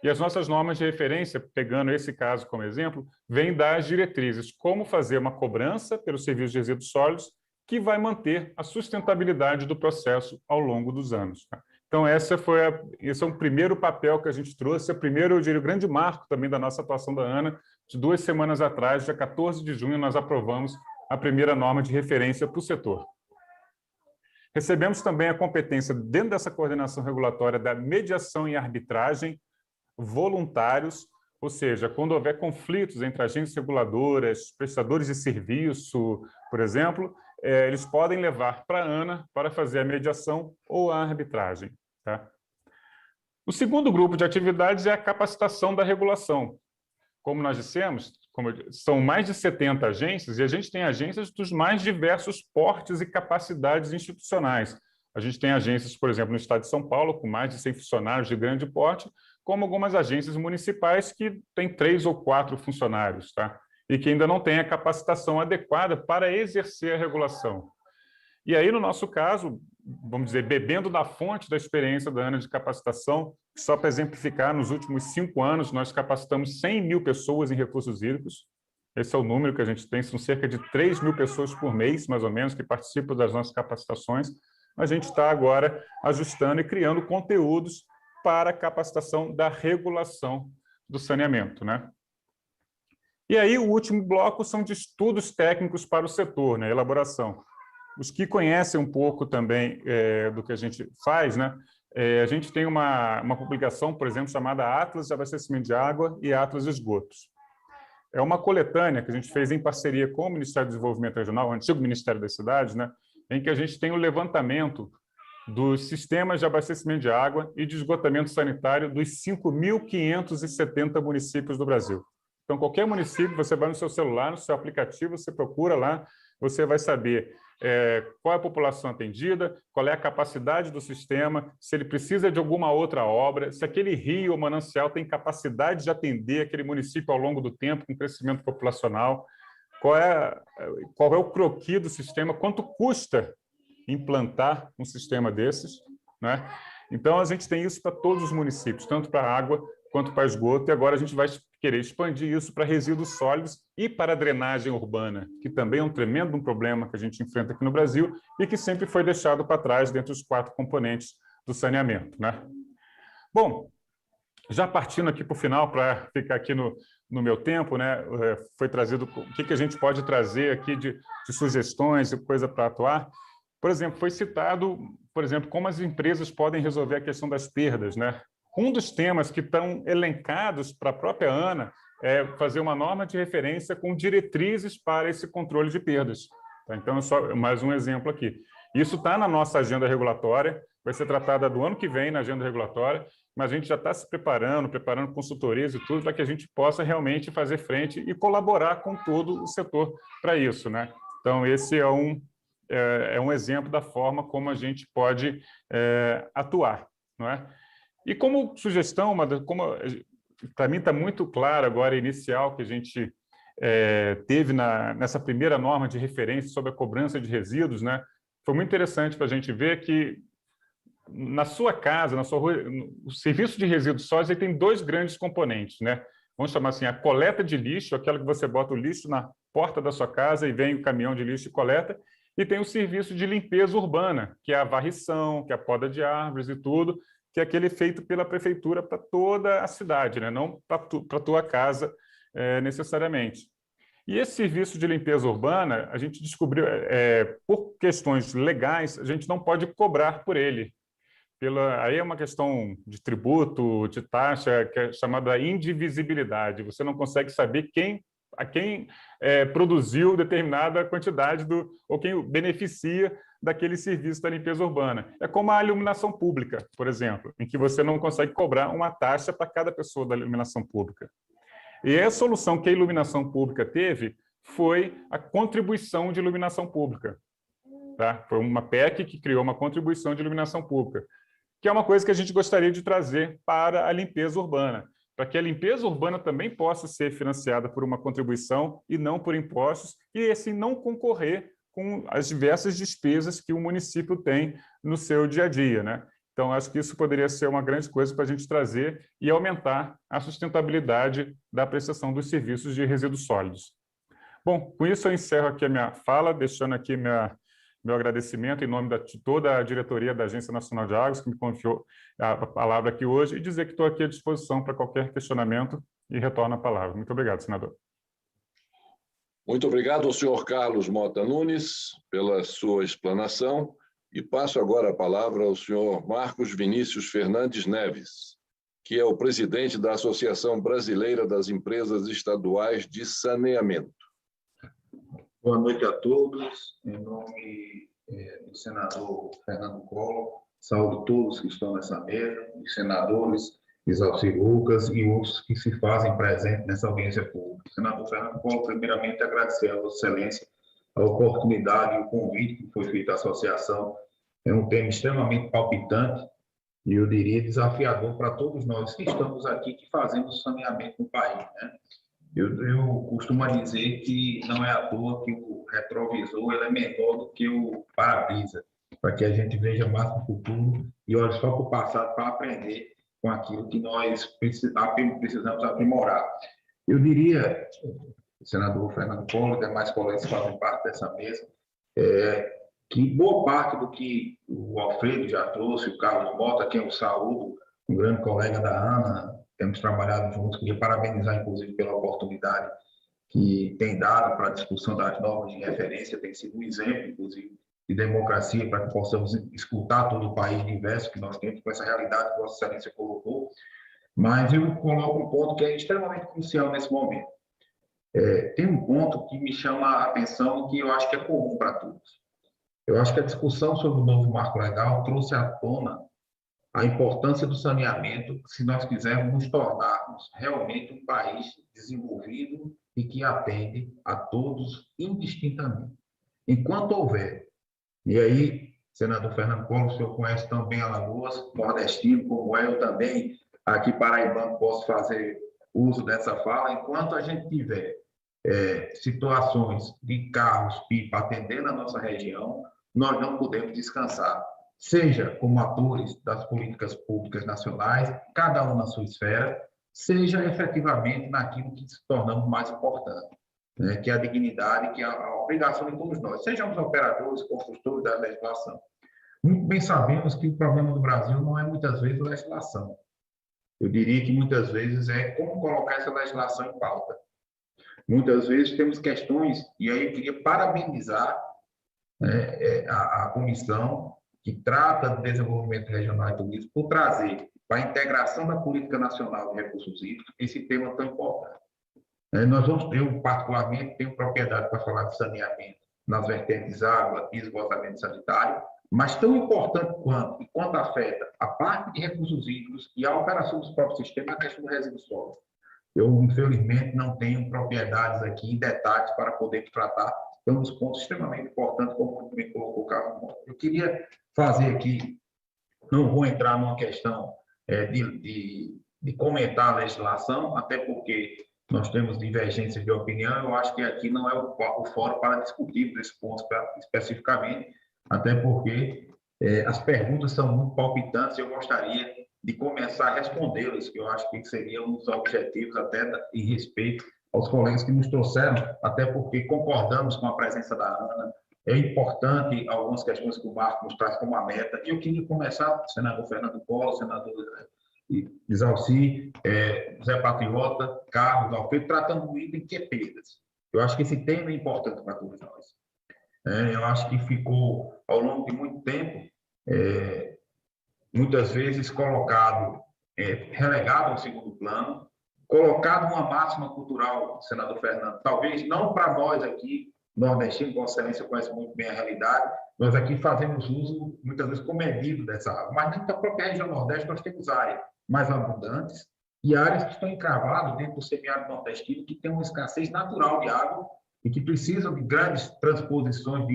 Speaker 3: E as nossas normas de referência, pegando esse caso como exemplo, vêm das diretrizes, como fazer uma cobrança pelos serviços de resíduos sólidos que vai manter a sustentabilidade do processo ao longo dos anos. Então, esse é um primeiro papel que a gente trouxe, é o primeiro, eu diria, o grande marco também da nossa atuação da ANA. De 2 semanas atrás, dia 14 de junho, nós aprovamos a primeira norma de referência para o setor. Recebemos também a competência, dentro dessa coordenação regulatória, da mediação e arbitragem voluntários, ou seja, quando houver conflitos entre agências reguladoras, prestadores de serviço, por exemplo, eles podem levar para a ANA para fazer a mediação ou a arbitragem, tá? O segundo grupo de atividades é a capacitação da regulação. Como nós dissemos, são mais de 70 agências, e a gente tem agências dos mais diversos portes e capacidades institucionais. A gente tem agências, por exemplo, no estado de São Paulo, com mais de 100 funcionários de grande porte, como algumas agências municipais que têm 3 ou 4 funcionários, tá? E que ainda não têm a capacitação adequada para exercer a regulação. E aí, no nosso caso, vamos dizer, bebendo da fonte da experiência da Ana de capacitação, só para exemplificar, nos últimos 5 anos, nós capacitamos 100 mil pessoas em recursos hídricos. Esse é o número que a gente tem, são cerca de 3 mil pessoas por mês, mais ou menos, que participam das nossas capacitações. A gente está agora ajustando e criando conteúdos para a capacitação da regulação do saneamento, né? E aí, o último bloco são de estudos técnicos para o setor, né? Elaboração. Os que conhecem um pouco também do que a gente faz, né? A gente tem uma publicação, por exemplo, chamada Atlas de Abastecimento de Água e Atlas de Esgotos. É uma coletânea que a gente fez em parceria com o Ministério do Desenvolvimento Regional, o antigo Ministério das Cidades, né? Em que a gente tem o levantamento dos sistemas de abastecimento de água e de esgotamento sanitário dos 5.570 municípios do Brasil. Então, qualquer município, você vai no seu celular, no seu aplicativo, você procura lá, você vai saber qual é a população atendida, qual é a capacidade do sistema, se ele precisa de alguma outra obra, se aquele rio ou manancial tem capacidade de atender aquele município ao longo do tempo, com crescimento populacional, qual é o croquis do sistema, quanto custa implantar um sistema desses, né? Então, a gente tem isso para todos os municípios, tanto para água quanto para esgoto, e agora a gente vai querer expandir isso para resíduos sólidos e para a drenagem urbana, que também é um tremendo problema que a gente enfrenta aqui no Brasil e que sempre foi deixado para trás dentre os 4 componentes do saneamento, né? Bom, já partindo aqui para o final, para ficar aqui no meu tempo, né? Foi trazido o que a gente pode trazer aqui de sugestões e coisa para atuar. Por exemplo, foi citado, por exemplo, como as empresas podem resolver a questão das perdas, né? Um dos temas que estão elencados para a própria ANA é fazer uma norma de referência com diretrizes para esse controle de perdas. Tá? Então, é só mais um exemplo aqui. Isso está na nossa agenda regulatória, vai ser tratada do ano que vem na agenda regulatória, mas a gente já está se preparando consultorias e tudo, para que a gente possa realmente fazer frente e colaborar com todo o setor para isso, né? Então, esse é um exemplo da forma como a gente pode atuar, não é? E como sugestão, para mim está muito claro agora, inicial, que a gente teve nessa primeira norma de referência sobre a cobrança de resíduos, né? Foi muito interessante para a gente ver que na sua casa, na sua rua, o serviço de resíduos sólidos ele tem 2 grandes componentes, né? Vamos chamar assim, a coleta de lixo, aquela que você bota o lixo na porta da sua casa e vem o caminhão de lixo e coleta, e tem o serviço de limpeza urbana, que é a varrição, que é a poda de árvores e tudo, que é aquele feito pela prefeitura para toda a cidade, né? Não para a tua casa necessariamente. E esse serviço de limpeza urbana, a gente descobriu, por questões legais, a gente não pode cobrar por ele. Aí é uma questão de tributo, de taxa, que é chamada indivisibilidade. Você não consegue saber a quem produziu determinada quantidade ou quem beneficia daquele serviço da limpeza urbana. É como a iluminação pública, por exemplo, em que você não consegue cobrar uma taxa para cada pessoa da iluminação pública. E a solução que a iluminação pública teve foi a contribuição de iluminação pública. Tá? Foi uma PEC que criou uma contribuição de iluminação pública, que é uma coisa que a gente gostaria de trazer para a limpeza urbana, para que a limpeza urbana também possa ser financiada por uma contribuição e não por impostos, e assim não concorrer com as diversas despesas que o município tem no seu dia a dia, né? Então, acho que isso poderia ser uma grande coisa para a gente trazer e aumentar a sustentabilidade da prestação dos serviços de resíduos sólidos. Bom, com isso eu encerro aqui a minha fala, deixando aqui meu agradecimento em nome de toda a diretoria da Agência Nacional de Águas, que me confiou a palavra aqui hoje, e dizer que estou aqui à disposição para qualquer questionamento e retorno a palavra. Muito obrigado, senador.
Speaker 1: Muito obrigado ao senhor Carlos Mota Nunes pela sua explanação e passo agora a palavra ao senhor Marcos Vinícius Fernandes Neves, que é o presidente da Associação Brasileira das Empresas Estaduais de Saneamento.
Speaker 4: Boa noite a todos. Em nome do senador Fernando Collor, Saúdo todos que estão nessa mesa, os senadores, Isalci Lucas e outros que se fazem presentes nessa audiência pública. Senador Fernando Collor, primeiramente agradecer a Vossa Excelência a oportunidade e o convite que foi feito à associação. É um tema extremamente palpitante e, eu diria, desafiador para todos nós que estamos aqui, que fazemos saneamento no país, né? Eu costumo dizer que não é à toa que o retrovisor ele é menor do que o para-brisa, para que a gente veja mais para o futuro e olhe só para o passado para aprender com aquilo que nós precisamos aprimorar. Eu diria, senador Fernando Collor, demais colegas que fazem parte dessa mesa, que boa parte do que o Alfredo já trouxe, o Carlos Mota, quem eu saúdo, um grande colega da ANA, temos trabalhado juntos, queria parabenizar, inclusive, pela oportunidade que tem dado para a discussão das normas de referência, tem sido um exemplo, inclusive, de democracia, para que possamos escutar todo o país diverso que nós temos, com essa realidade que Vossa Excelência colocou. Mas eu coloco um ponto que é extremamente crucial nesse momento. Tem um ponto que me chama a atenção e que eu acho que é comum para todos. Eu acho que a discussão sobre o novo marco legal trouxe à tona a importância do saneamento se nós quisermos nos tornarmos realmente um país desenvolvido e que atende a todos indistintamente. Enquanto houver, e aí, senador Fernando Collor, o senhor conhece também Alagoas, nordestino, como eu também, aqui paraibano, posso fazer uso dessa fala, enquanto a gente tiver situações de carros-pipa atendendo a nossa região, nós não podemos descansar, seja como atores das políticas públicas nacionais, cada um na sua esfera, seja efetivamente naquilo que se tornamos mais importante, né, que é a dignidade, que é a obrigação de todos nós, sejamos operadores, construtores da legislação. Muito bem sabemos que o problema do Brasil não é muitas vezes a legislação. Eu diria que muitas vezes é como colocar essa legislação em pauta. Muitas vezes temos questões, e aí eu queria parabenizar a comissão que trata de desenvolvimento regional e turismo por trazer para a integração da política nacional de recursos hídricos esse tema tão importante. Eu, particularmente, tenho propriedade para falar de saneamento nas vertentes água e esgotamento sanitário, mas tão importante quanto afeta a parte de recursos hídricos e a operação dos próprios sistemas, a questão do resíduo sólido. Eu, infelizmente, não tenho propriedades aqui em detalhes para poder tratar de um dos pontos extremamente importantes, como também colocou o Carlos Mota. Eu queria fazer aqui, não vou entrar numa questão de comentar a legislação, até porque nós temos divergências de opinião, eu acho que aqui não é o fórum para discutir esses pontos especificamente, até porque as perguntas são muito palpitantes e eu gostaria de começar a respondê-las, que eu acho que seria um dos objetivos até em respeito aos colegas que nos trouxeram, até porque concordamos com a presença da Ana, é importante algumas questões que o Marco nos traz como a meta, e eu queria começar, senador Fernando Collor, senador Isalci, Zé Patriota, Carlos, Alfredo, tratando do item que é perdas. Eu acho que esse tema é importante para todos nós. Eu acho que ficou, ao longo de muito tempo, muitas vezes colocado, relegado ao segundo plano, colocado uma máxima cultural, senador Fernando, talvez não para nós aqui, nordestino, Vossa Excelência conhece muito bem a realidade, nós aqui fazemos uso, muitas vezes, comedido dessa água, mas dentro da própria região Nordeste nós temos áreas mais abundantes e áreas que estão encravadas dentro do semiárido nordestino, que tem uma escassez natural de água e que precisam de grandes transposições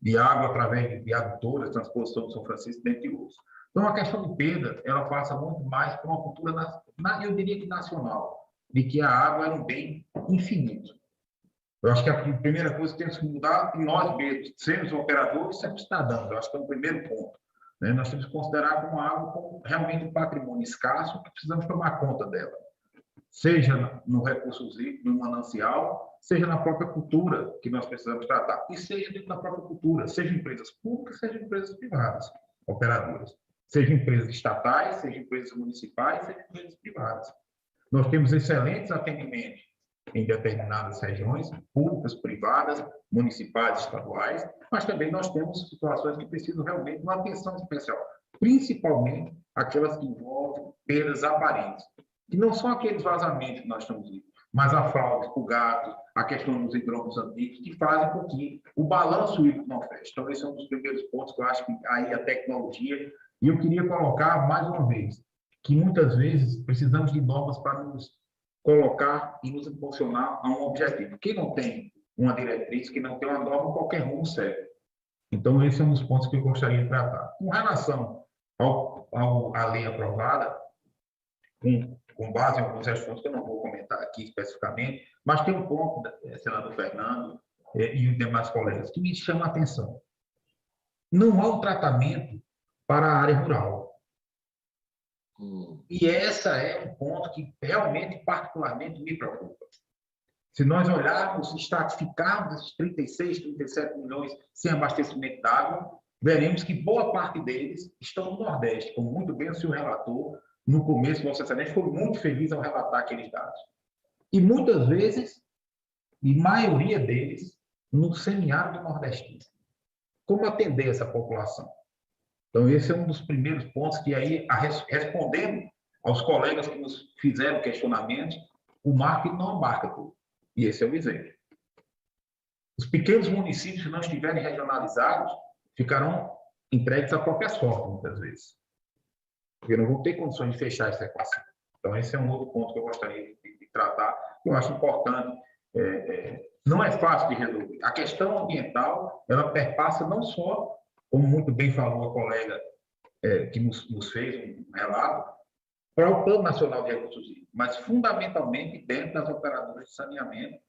Speaker 4: de água através de adutoras, transposição do São Francisco, dentre outros. Então, a questão de perda, ela passa muito mais por uma cultura, eu diria que nacional, de que a água era um bem infinito. Eu acho que a primeira coisa que temos que mudar é nós mesmos, sermos operadores, sermos cidadãos. Eu acho que é o primeiro ponto. Né? Nós temos que considerar como a água como realmente um patrimônio escasso que precisamos tomar conta dela. Seja no recursos hídricos, no manancial, seja na própria cultura que nós precisamos tratar. E seja dentro da própria cultura, seja empresas públicas, seja empresas privadas, operadoras. Seja empresas estatais, seja empresas municipais, seja empresas privadas. Nós temos excelentes atendimentos em determinadas regiões, públicas, privadas, municipais, estaduais, mas também nós temos situações que precisam realmente de uma atenção especial, principalmente aquelas que envolvem perdas aparentes, que não são aqueles vazamentos que nós estamos vendo, mas a fraude, o gato, a questão dos hidrômetros antigos, que fazem com que o balanço hídrico não feche. Então, esse é um dos primeiros pontos que eu acho que aí a tecnologia E eu queria colocar, mais uma vez, que muitas vezes precisamos de normas para nos colocar e nos impulsionar a um objetivo. Quem não tem uma diretriz, que não tem uma norma, qualquer rumo serve. Então, esse é um dos pontos que eu gostaria de tratar. Com relação à lei aprovada, com base em alguns assuntos que eu não vou comentar aqui especificamente, mas tem um ponto, senador Fernando e os demais colegas, que me chama a atenção. Não há um tratamento para a área rural. E essa é um ponto que realmente, particularmente, me preocupa. Se nós olharmos, estratificarmos esses 36, 37 milhões sem abastecimento d'água, veremos que boa parte deles estão no Nordeste, como muito bem o senhor relator. No começo, Vossa Excelência foi muito feliz ao relatar aqueles dados. E muitas vezes, e maioria deles, no semiárido nordestino. Como atender essa população? Então, esse é um dos primeiros pontos que aí, respondendo aos colegas que nos fizeram questionamentos, o marketing não abarca tudo. E esse é o exemplo. Os pequenos municípios, se não estiverem regionalizados, ficarão entregues à própria sorte, muitas vezes. Porque não vão ter condições de fechar essa equação. Então, esse é um outro ponto que eu gostaria de tratar. Eu acho importante. Não é fácil de resolver. A questão ambiental, ela perpassa não só, como muito bem falou a colega que nos fez um relato, para o Plano Nacional de Recursos Hídricos, mas fundamentalmente dentro das operadoras de saneamento,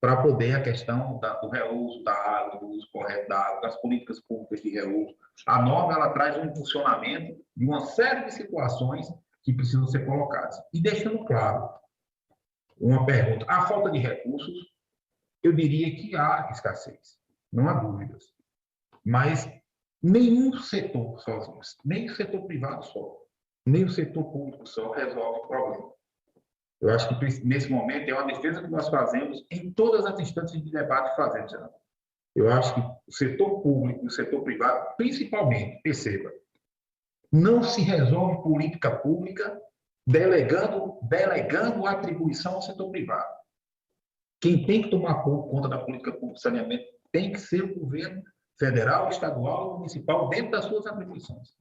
Speaker 4: para poder a questão do reuso da água, do uso correto da água, das políticas públicas de reuso. A norma, ela traz um funcionamento de uma série de situações que precisam ser colocadas. E deixando claro, uma pergunta, a falta de recursos, eu diria que há escassez, não há dúvidas. Mas nenhum setor sozinho, nem o setor privado só, nem o setor público só resolve o problema. Eu acho que, nesse momento, é uma defesa que nós fazemos em todas as instâncias de debate que fazemos. Eu acho que o setor público e o setor privado, principalmente, perceba, não se resolve política pública delegando a atribuição ao setor privado. Quem tem que tomar conta da política pública de saneamento tem que ser o governo federal, estadual, municipal, dentro das suas atribuições.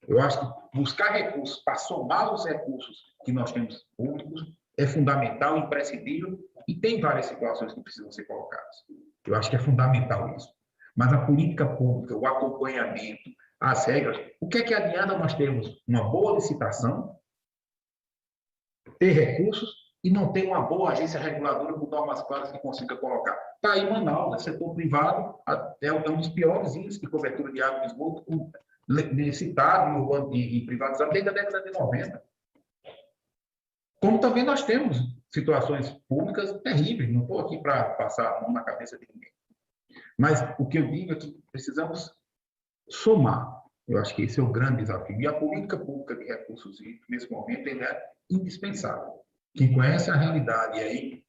Speaker 4: Eu acho que buscar recursos para somar os recursos que nós temos públicos é fundamental, imprescindível, e tem várias situações que precisam ser colocadas. Eu acho que é fundamental isso. Mas a política pública, o acompanhamento, as regras, o que é que adianta nós termos uma boa licitação, ter recursos e não ter uma boa agência reguladora com normas claras que consiga colocar? Está aí Manaus, setor privado, é um dos piores índices de cobertura de água e esgoto licitado e privatizado desde a década de 90. Como também nós temos situações públicas terríveis, não estou aqui para passar a mão na cabeça de ninguém. Mas o que eu digo é que precisamos somar. Eu acho que esse é o grande desafio. E a política pública de recursos hídricos, nesse momento, ele é indispensável. Quem conhece a realidade e aí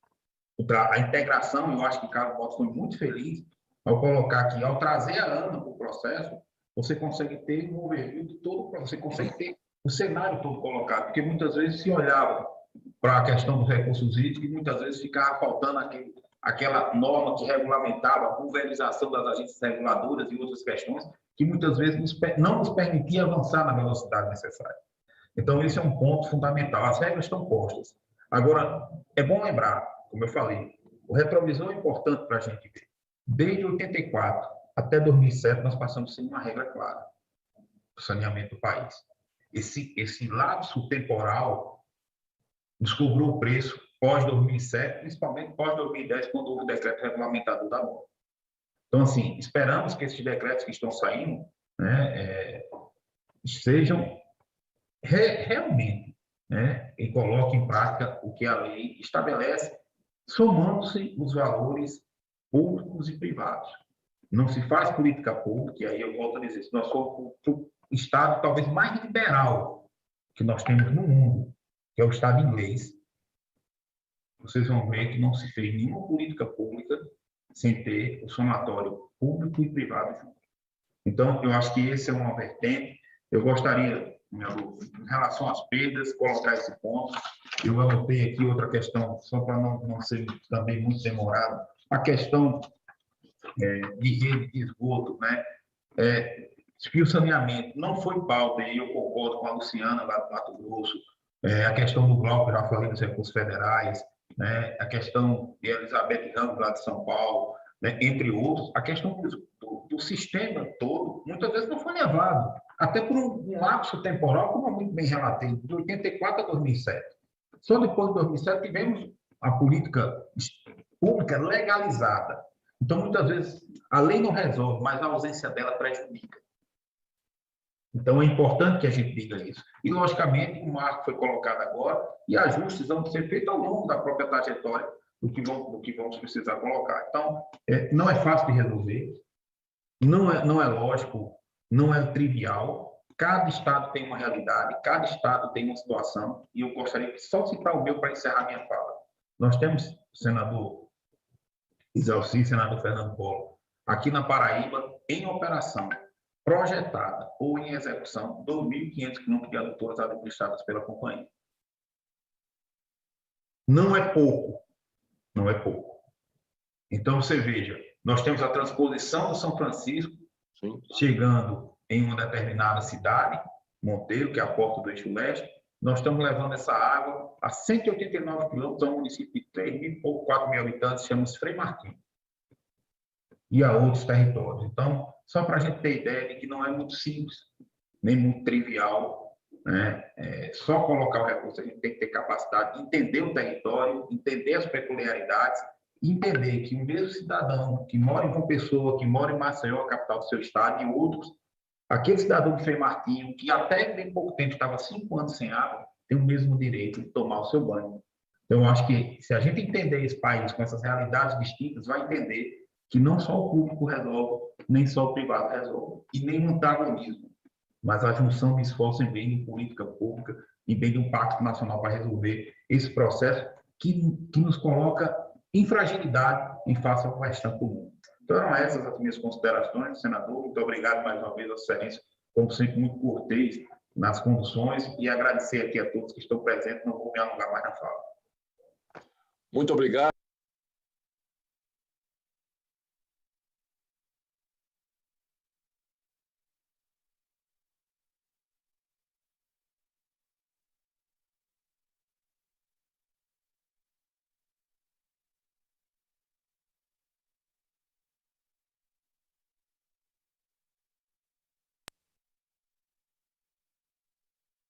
Speaker 4: a integração, eu acho que Carlos Botas foi muito feliz ao colocar aqui, ao trazer a ANA para o processo, você consegue ter um overview de todo o processo, você consegue ter o cenário todo colocado, porque muitas vezes se olhava para a questão dos recursos hídricos e muitas vezes ficava faltando aquela norma que regulamentava a pulverização das agências reguladoras e outras questões que muitas vezes não nos permitia avançar na velocidade necessária. Então, esse é um ponto fundamental. As regras estão postas. Agora, é bom lembrar, como eu falei, o retrovisor é importante para a gente ver. Desde 84 até 2007, nós passamos sem uma regra clara do saneamento do país. Esse lapso temporal nos cobrou o preço pós-2007, principalmente pós-2010, quando houve o decreto regulamentador da norma. Então, assim, esperamos que esses decretos que estão saindo, né, sejam realmente, né, e coloquem em prática o que a lei estabelece, somando-se os valores públicos e privados. Não se faz política pública, e aí eu volto a dizer, se nós somos o Estado talvez mais liberal que nós temos no mundo, que é o Estado inglês, vocês vão ver que não se fez nenhuma política pública sem ter o somatório público e privado junto. Então, eu acho que esse é uma vertente. Eu gostaria, em relação às perdas, colocar esse ponto. Eu anotei aqui outra questão, só para não ser também muito demorado. A questão de rede de esgoto, né? que o saneamento não foi pauta, e eu concordo com a Luciana, lá do Mato Grosso, a questão do bloco, já falei dos recursos federais, né, a questão de Elizabeth Ramos, lá de São Paulo, né, entre outros, a questão do sistema todo, muitas vezes não foi levado, até por um lapso temporal, como eu muito bem relatei, de 84 a 2007. Só depois de 2007 tivemos a política pública legalizada. Então, muitas vezes, a lei não resolve, mas a ausência dela prejudica. Então, é importante que a gente diga isso. E, logicamente, o marco foi colocado agora e ajustes vão ser feitos ao longo da própria trajetória do que vamos precisar colocar. Então, não é fácil de resolver, não é lógico, não é trivial. Cada estado tem uma realidade, cada estado tem uma situação, e eu gostaria de só citar o meu para encerrar minha fala. Nós temos o senador Isalci, senador Fernando Collor, aqui na Paraíba, em operação, projetada ou em execução, 2.500 quilômetros de adutoras administradas pela companhia. Não é pouco, não é pouco. Então, você veja, nós temos a transposição do São Francisco, sim, chegando em uma determinada cidade, Monteiro, que é a porta do eixo leste, nós estamos levando essa água a 189 quilômetros a um município de 3.000 ou 4.000 habitantes, chama-se Frei Martinho, e a outros territórios. Então, só para a gente ter ideia de que não é muito simples, nem muito trivial, né? Só colocar o recurso, a gente tem que ter capacidade de entender o território, entender as peculiaridades, entender que o mesmo cidadão que mora em João Pessoa, que mora em Maceió, a capital do seu estado, e outros, aquele cidadão de Frei Martinho, que até bem pouco tempo estava 5 anos sem água, tem o mesmo direito de tomar o seu banho. Então, eu acho que se a gente entender esse país com essas realidades distintas, vai entender que não só o público resolve, nem só o privado resolve, e nem um antagonismo, mas a junção de esforços em bem de política pública, em bem de um pacto nacional para resolver esse processo que nos coloca em fragilidade em face ao restante do mundo. Então, eram essas as minhas considerações, senador. Muito obrigado mais uma vez, Vossa Excelência, como sempre, muito cortês nas conduções, e agradecer aqui a todos que estão presentes. Não vou me alongar mais na fala.
Speaker 1: Muito obrigado.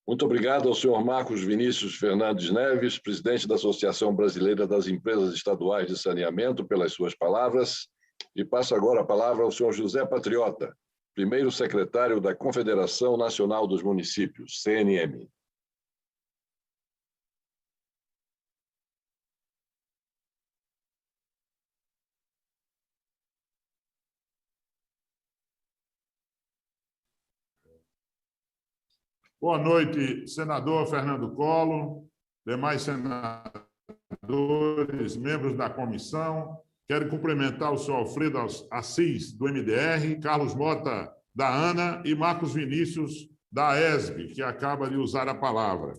Speaker 1: Muito obrigado ao senhor Marcos Vinícius Fernandes Neves, presidente da Associação Brasileira das Empresas Estaduais de Saneamento, pelas suas palavras. E passo agora a palavra ao senhor José Patriota, primeiro secretário da Confederação Nacional dos Municípios, CNM.
Speaker 5: Boa noite, senador Fernando Collor, demais senadores, membros da comissão. Quero cumprimentar o senhor Alfredo Assis, do MDR, Carlos Mota, da ANA, e Marcos Vinícius, da ESB, que acaba de usar a palavra.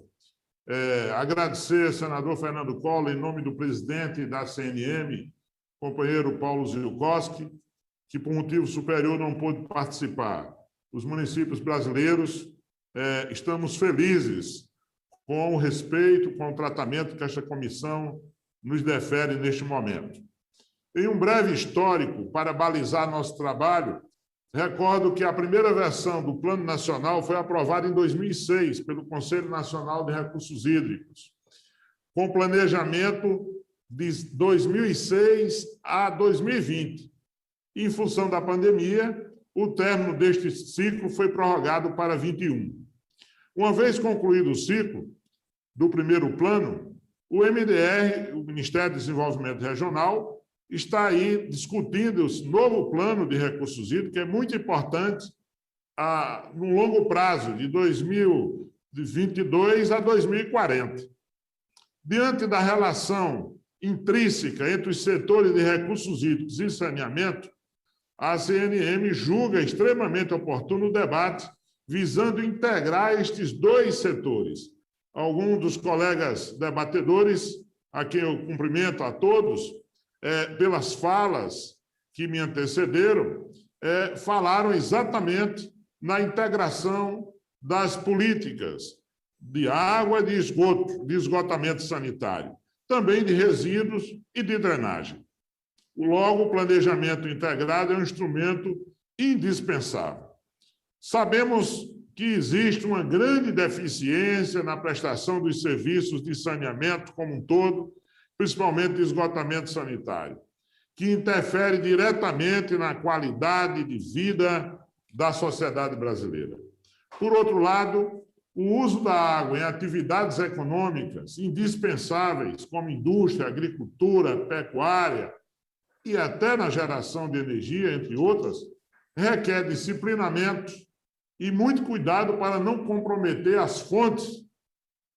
Speaker 5: Agradecer, senador Fernando Collor, em nome do presidente da CNM, companheiro Paulo Zilkowski, que por motivo superior não pôde participar. Os municípios brasileiros, estamos felizes com o respeito, com o tratamento que esta comissão nos defere neste momento. Em um breve histórico, para balizar nosso trabalho, recordo que a primeira versão do Plano Nacional foi aprovada em 2006 pelo Conselho Nacional de Recursos Hídricos, com planejamento de 2006 a 2020. Em função da pandemia, o término deste ciclo foi prorrogado para 21. Uma vez concluído o ciclo do primeiro plano, o MDR, o Ministério do Desenvolvimento Regional, está aí discutindo o novo plano de recursos hídricos, que é muito importante no longo prazo, de 2022 a 2040. Diante da relação intrínseca entre os setores de recursos hídricos e saneamento, a CNM julga extremamente oportuno o debate visando integrar estes dois setores. Alguns dos colegas debatedores, a quem eu cumprimento a todos, pelas falas que me antecederam, falaram exatamente na integração das políticas de água e de esgoto, de esgotamento sanitário, também de resíduos e de drenagem. Logo, o planejamento integrado é um instrumento indispensável. Sabemos que existe uma grande deficiência na prestação dos serviços de saneamento como um todo, principalmente de esgotamento sanitário, que interfere diretamente na qualidade de vida da sociedade brasileira. Por outro lado, o uso da água em atividades econômicas indispensáveis, como indústria, agricultura, pecuária e até na geração de energia, entre outras, requer disciplinamento e muito cuidado para não comprometer as fontes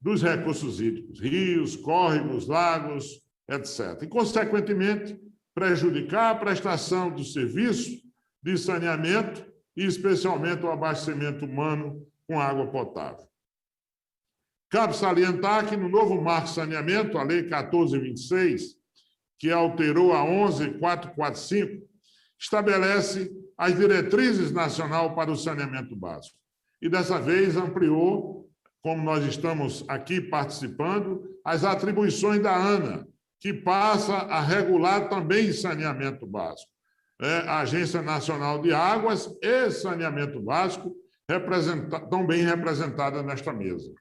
Speaker 5: dos recursos hídricos, rios, córregos, lagos, etc. E, consequentemente, prejudicar a prestação do serviço de saneamento e, especialmente, o abastecimento humano com água potável. Cabe salientar que, no novo Marco de Saneamento, a Lei 14.026, que alterou a 11.445, estabelece as diretrizes nacionais para o saneamento básico. E, dessa vez, ampliou, como nós estamos aqui participando, as atribuições da ANA, que passa a regular também saneamento básico. A Agência Nacional de Águas e Saneamento Básico estão bem representadas nesta mesa.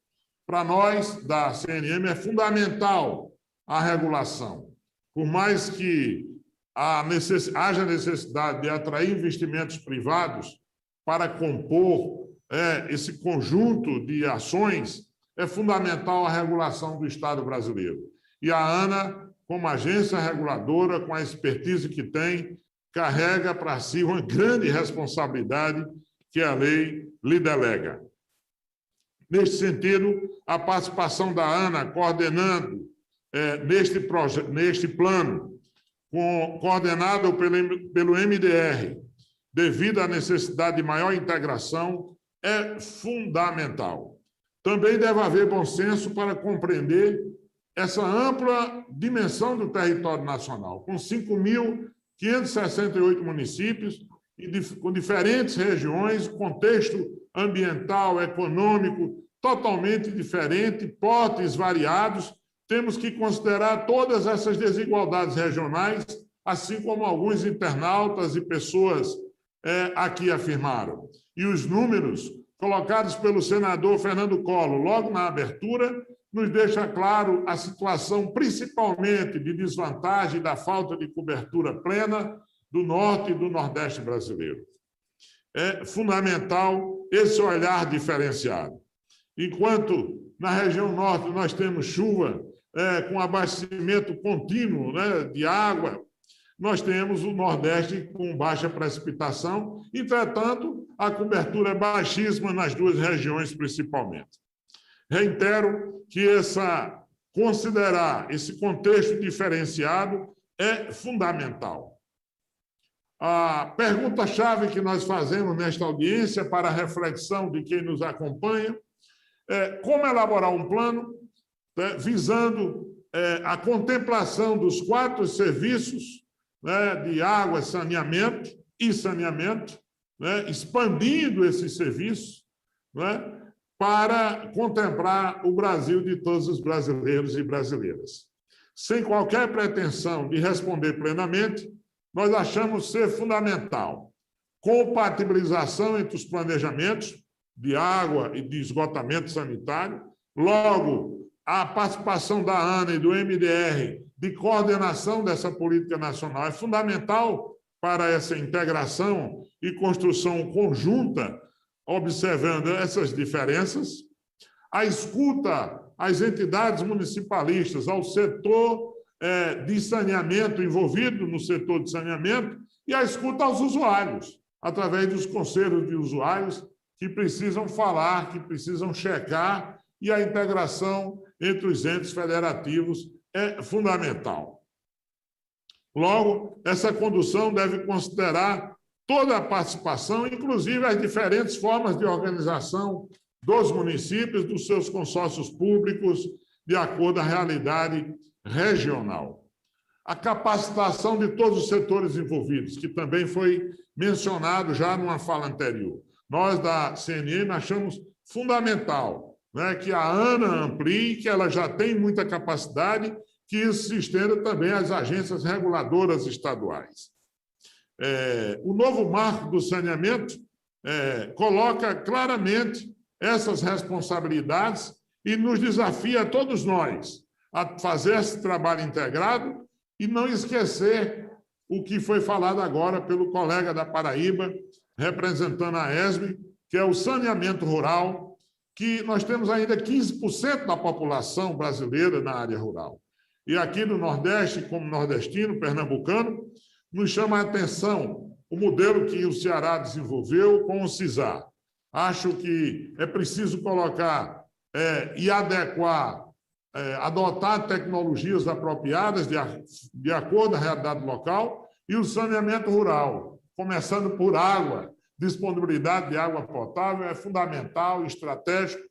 Speaker 5: Para nós, da CNM, é fundamental a regulação. Por mais que haja necessidade de atrair investimentos privados para compor esse conjunto de ações, é fundamental a regulação do Estado brasileiro. E a ANA, como agência reguladora, com a expertise que tem, carrega para si uma grande responsabilidade que a lei lhe delega. Neste sentido, a participação da ANA coordenando neste plano, coordenado pelo MDR, devido à necessidade de maior integração, é fundamental. Também deve haver bom senso para compreender essa ampla dimensão do território nacional, com 5.568 municípios, com diferentes regiões, contexto ambiental, econômico totalmente diferente, portes variados. Temos que considerar todas essas desigualdades regionais, assim como alguns internautas e pessoas aqui afirmaram. E os números colocados pelo senador Fernando Collor, logo na abertura, nos deixa claro a situação, principalmente de desvantagem da falta de cobertura plena do norte e do nordeste brasileiro. É fundamental esse olhar diferenciado. Enquanto na região norte nós temos chuva com abastecimento contínuo de água, nós temos o nordeste com baixa precipitação, entretanto, a cobertura é baixíssima nas duas regiões principalmente. Reitero que considerar esse contexto diferenciado é fundamental. A pergunta-chave que nós fazemos nesta audiência para a reflexão de quem nos acompanha é como elaborar um plano visando a contemplação dos 4 serviços de água, saneamento e saneamento, expandindo esses serviços para contemplar o Brasil de todos os brasileiros e brasileiras. Sem qualquer pretensão de responder plenamente, nós achamos ser fundamental compatibilização entre os planejamentos de água e de esgotamento sanitário, logo, a participação da ANA e do MDR de coordenação dessa política nacional é fundamental para essa integração e construção conjunta, observando essas diferenças. A escuta às entidades municipalistas, ao setor de saneamento envolvido no setor de saneamento e a escuta aos usuários, através dos conselhos de usuários que precisam falar, que precisam checar, e a integração entre os entes federativos é fundamental. Logo, essa condução deve considerar toda a participação, inclusive as diferentes formas de organização dos municípios, dos seus consórcios públicos, de acordo com a realidade regional. A capacitação de todos os setores envolvidos, que também foi mencionado já numa fala anterior. nós da CNN achamos fundamental, né, que a ANA amplie, que ela já tem muita capacidade, que isso se estenda também às agências reguladoras estaduais. O novo marco do saneamento coloca claramente essas responsabilidades e nos desafia a todos nós a fazer esse trabalho integrado e não esquecer o que foi falado agora pelo colega da Paraíba, representando a ESB, que é o saneamento rural, que nós temos ainda 15% da população brasileira na área rural. E aqui no Nordeste, como nordestino, pernambucano, nos chama a atenção o modelo que o Ceará desenvolveu com o CISAR. Acho que é preciso colocar e adequar, adotar tecnologias apropriadas de acordo com a realidade local e o saneamento rural, começando por água. Disponibilidade de água potável é fundamental e estratégico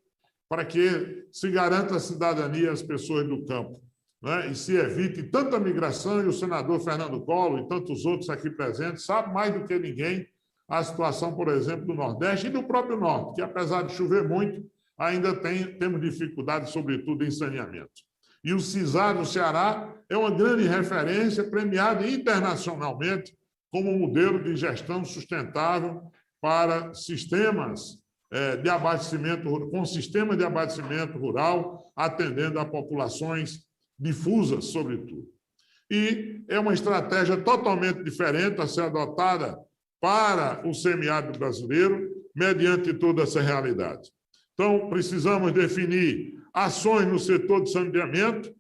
Speaker 5: para que se garanta a cidadania às pessoas do campo, né? E se evite tanta migração, e o senador Fernando Collor e tantos outros aqui presentes sabem mais do que ninguém a situação, por exemplo, do Nordeste e do próprio Norte, que, apesar de chover muito, ainda temos dificuldade, sobretudo, em saneamento. E o CISAR do Ceará é uma grande referência, premiado internacionalmente como modelo de gestão sustentável para sistemas de abastecimento, com sistema de abastecimento rural, atendendo a populações difusas, sobretudo. E é uma estratégia totalmente diferente a ser adotada para o semiárido brasileiro, mediante toda essa realidade. Então, precisamos definir ações no setor de saneamento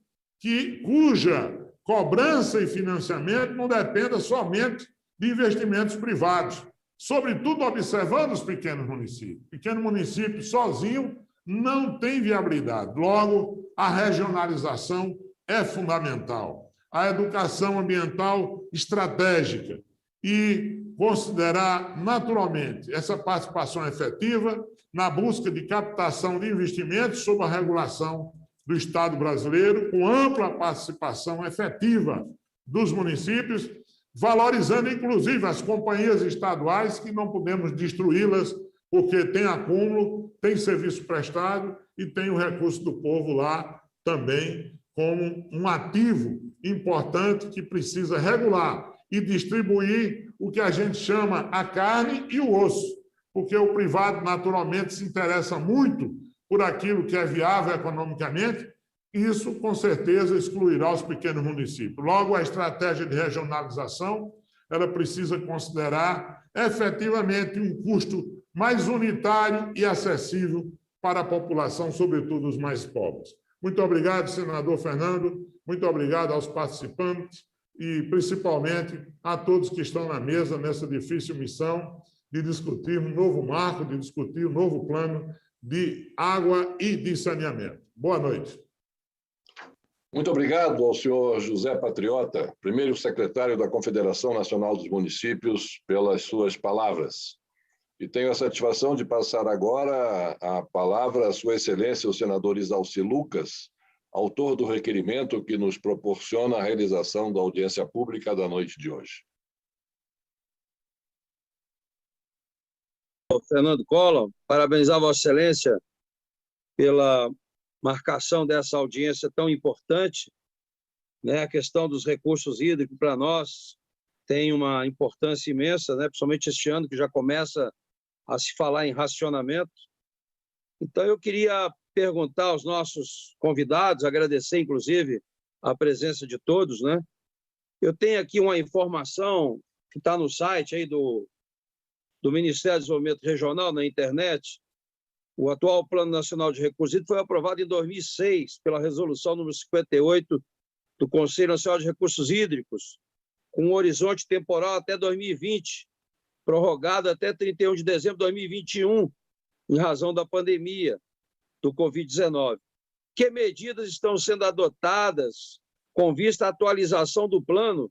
Speaker 5: cuja cobrança e financiamento não dependa somente de investimentos privados, sobretudo observando os pequenos municípios. Pequeno município sozinho não tem viabilidade. Logo, a regionalização é fundamental. A educação ambiental estratégica e considerar naturalmente essa participação efetiva na busca de captação de investimentos sob a regulação do Estado brasileiro, com ampla participação efetiva dos municípios, valorizando, inclusive, as companhias estaduais, que não podemos destruí-las, porque tem acúmulo, tem serviço prestado e tem o recurso do povo lá também como um ativo importante que precisa regular e distribuir o que a gente chama a carne e o osso, porque o privado, naturalmente, se interessa muito por aquilo que é viável economicamente, e isso, com certeza, excluirá os pequenos municípios. Logo, a estratégia de regionalização, ela precisa considerar efetivamente um custo mais unitário e acessível para a população, sobretudo os mais pobres. Muito obrigado, senador Fernando, muito obrigado aos participantes e, principalmente, a todos que estão na mesa nessa difícil missão de discutir um novo marco, de discutir um novo plano de água e de saneamento. Boa noite.
Speaker 1: Muito obrigado ao senhor José Patriota, primeiro secretário da Confederação Nacional dos Municípios, pelas suas palavras. E tenho a satisfação de passar agora a palavra à sua excelência, o senador Isalci Lucas, autor do requerimento que nos proporciona a realização da audiência pública da noite de hoje.
Speaker 6: Fernando Collor, parabenizar Vossa Excelência pela marcação dessa audiência tão importante, né? A questão dos recursos hídricos para nós tem uma importância imensa, né? Principalmente este ano que já começa a se falar em racionamento. Então eu queria perguntar aos nossos convidados, agradecer inclusive a presença de todos, né? Eu tenho aqui uma informação que está no site aí do Ministério do Desenvolvimento Regional, na internet. O atual Plano Nacional de Recursos Hídricos foi aprovado em 2006 pela Resolução número 58 do Conselho Nacional de Recursos Hídricos, com um horizonte temporal até 2020, prorrogado até 31 de dezembro de 2021, em razão da pandemia do Covid-19. Que medidas estão sendo adotadas com vista à atualização do plano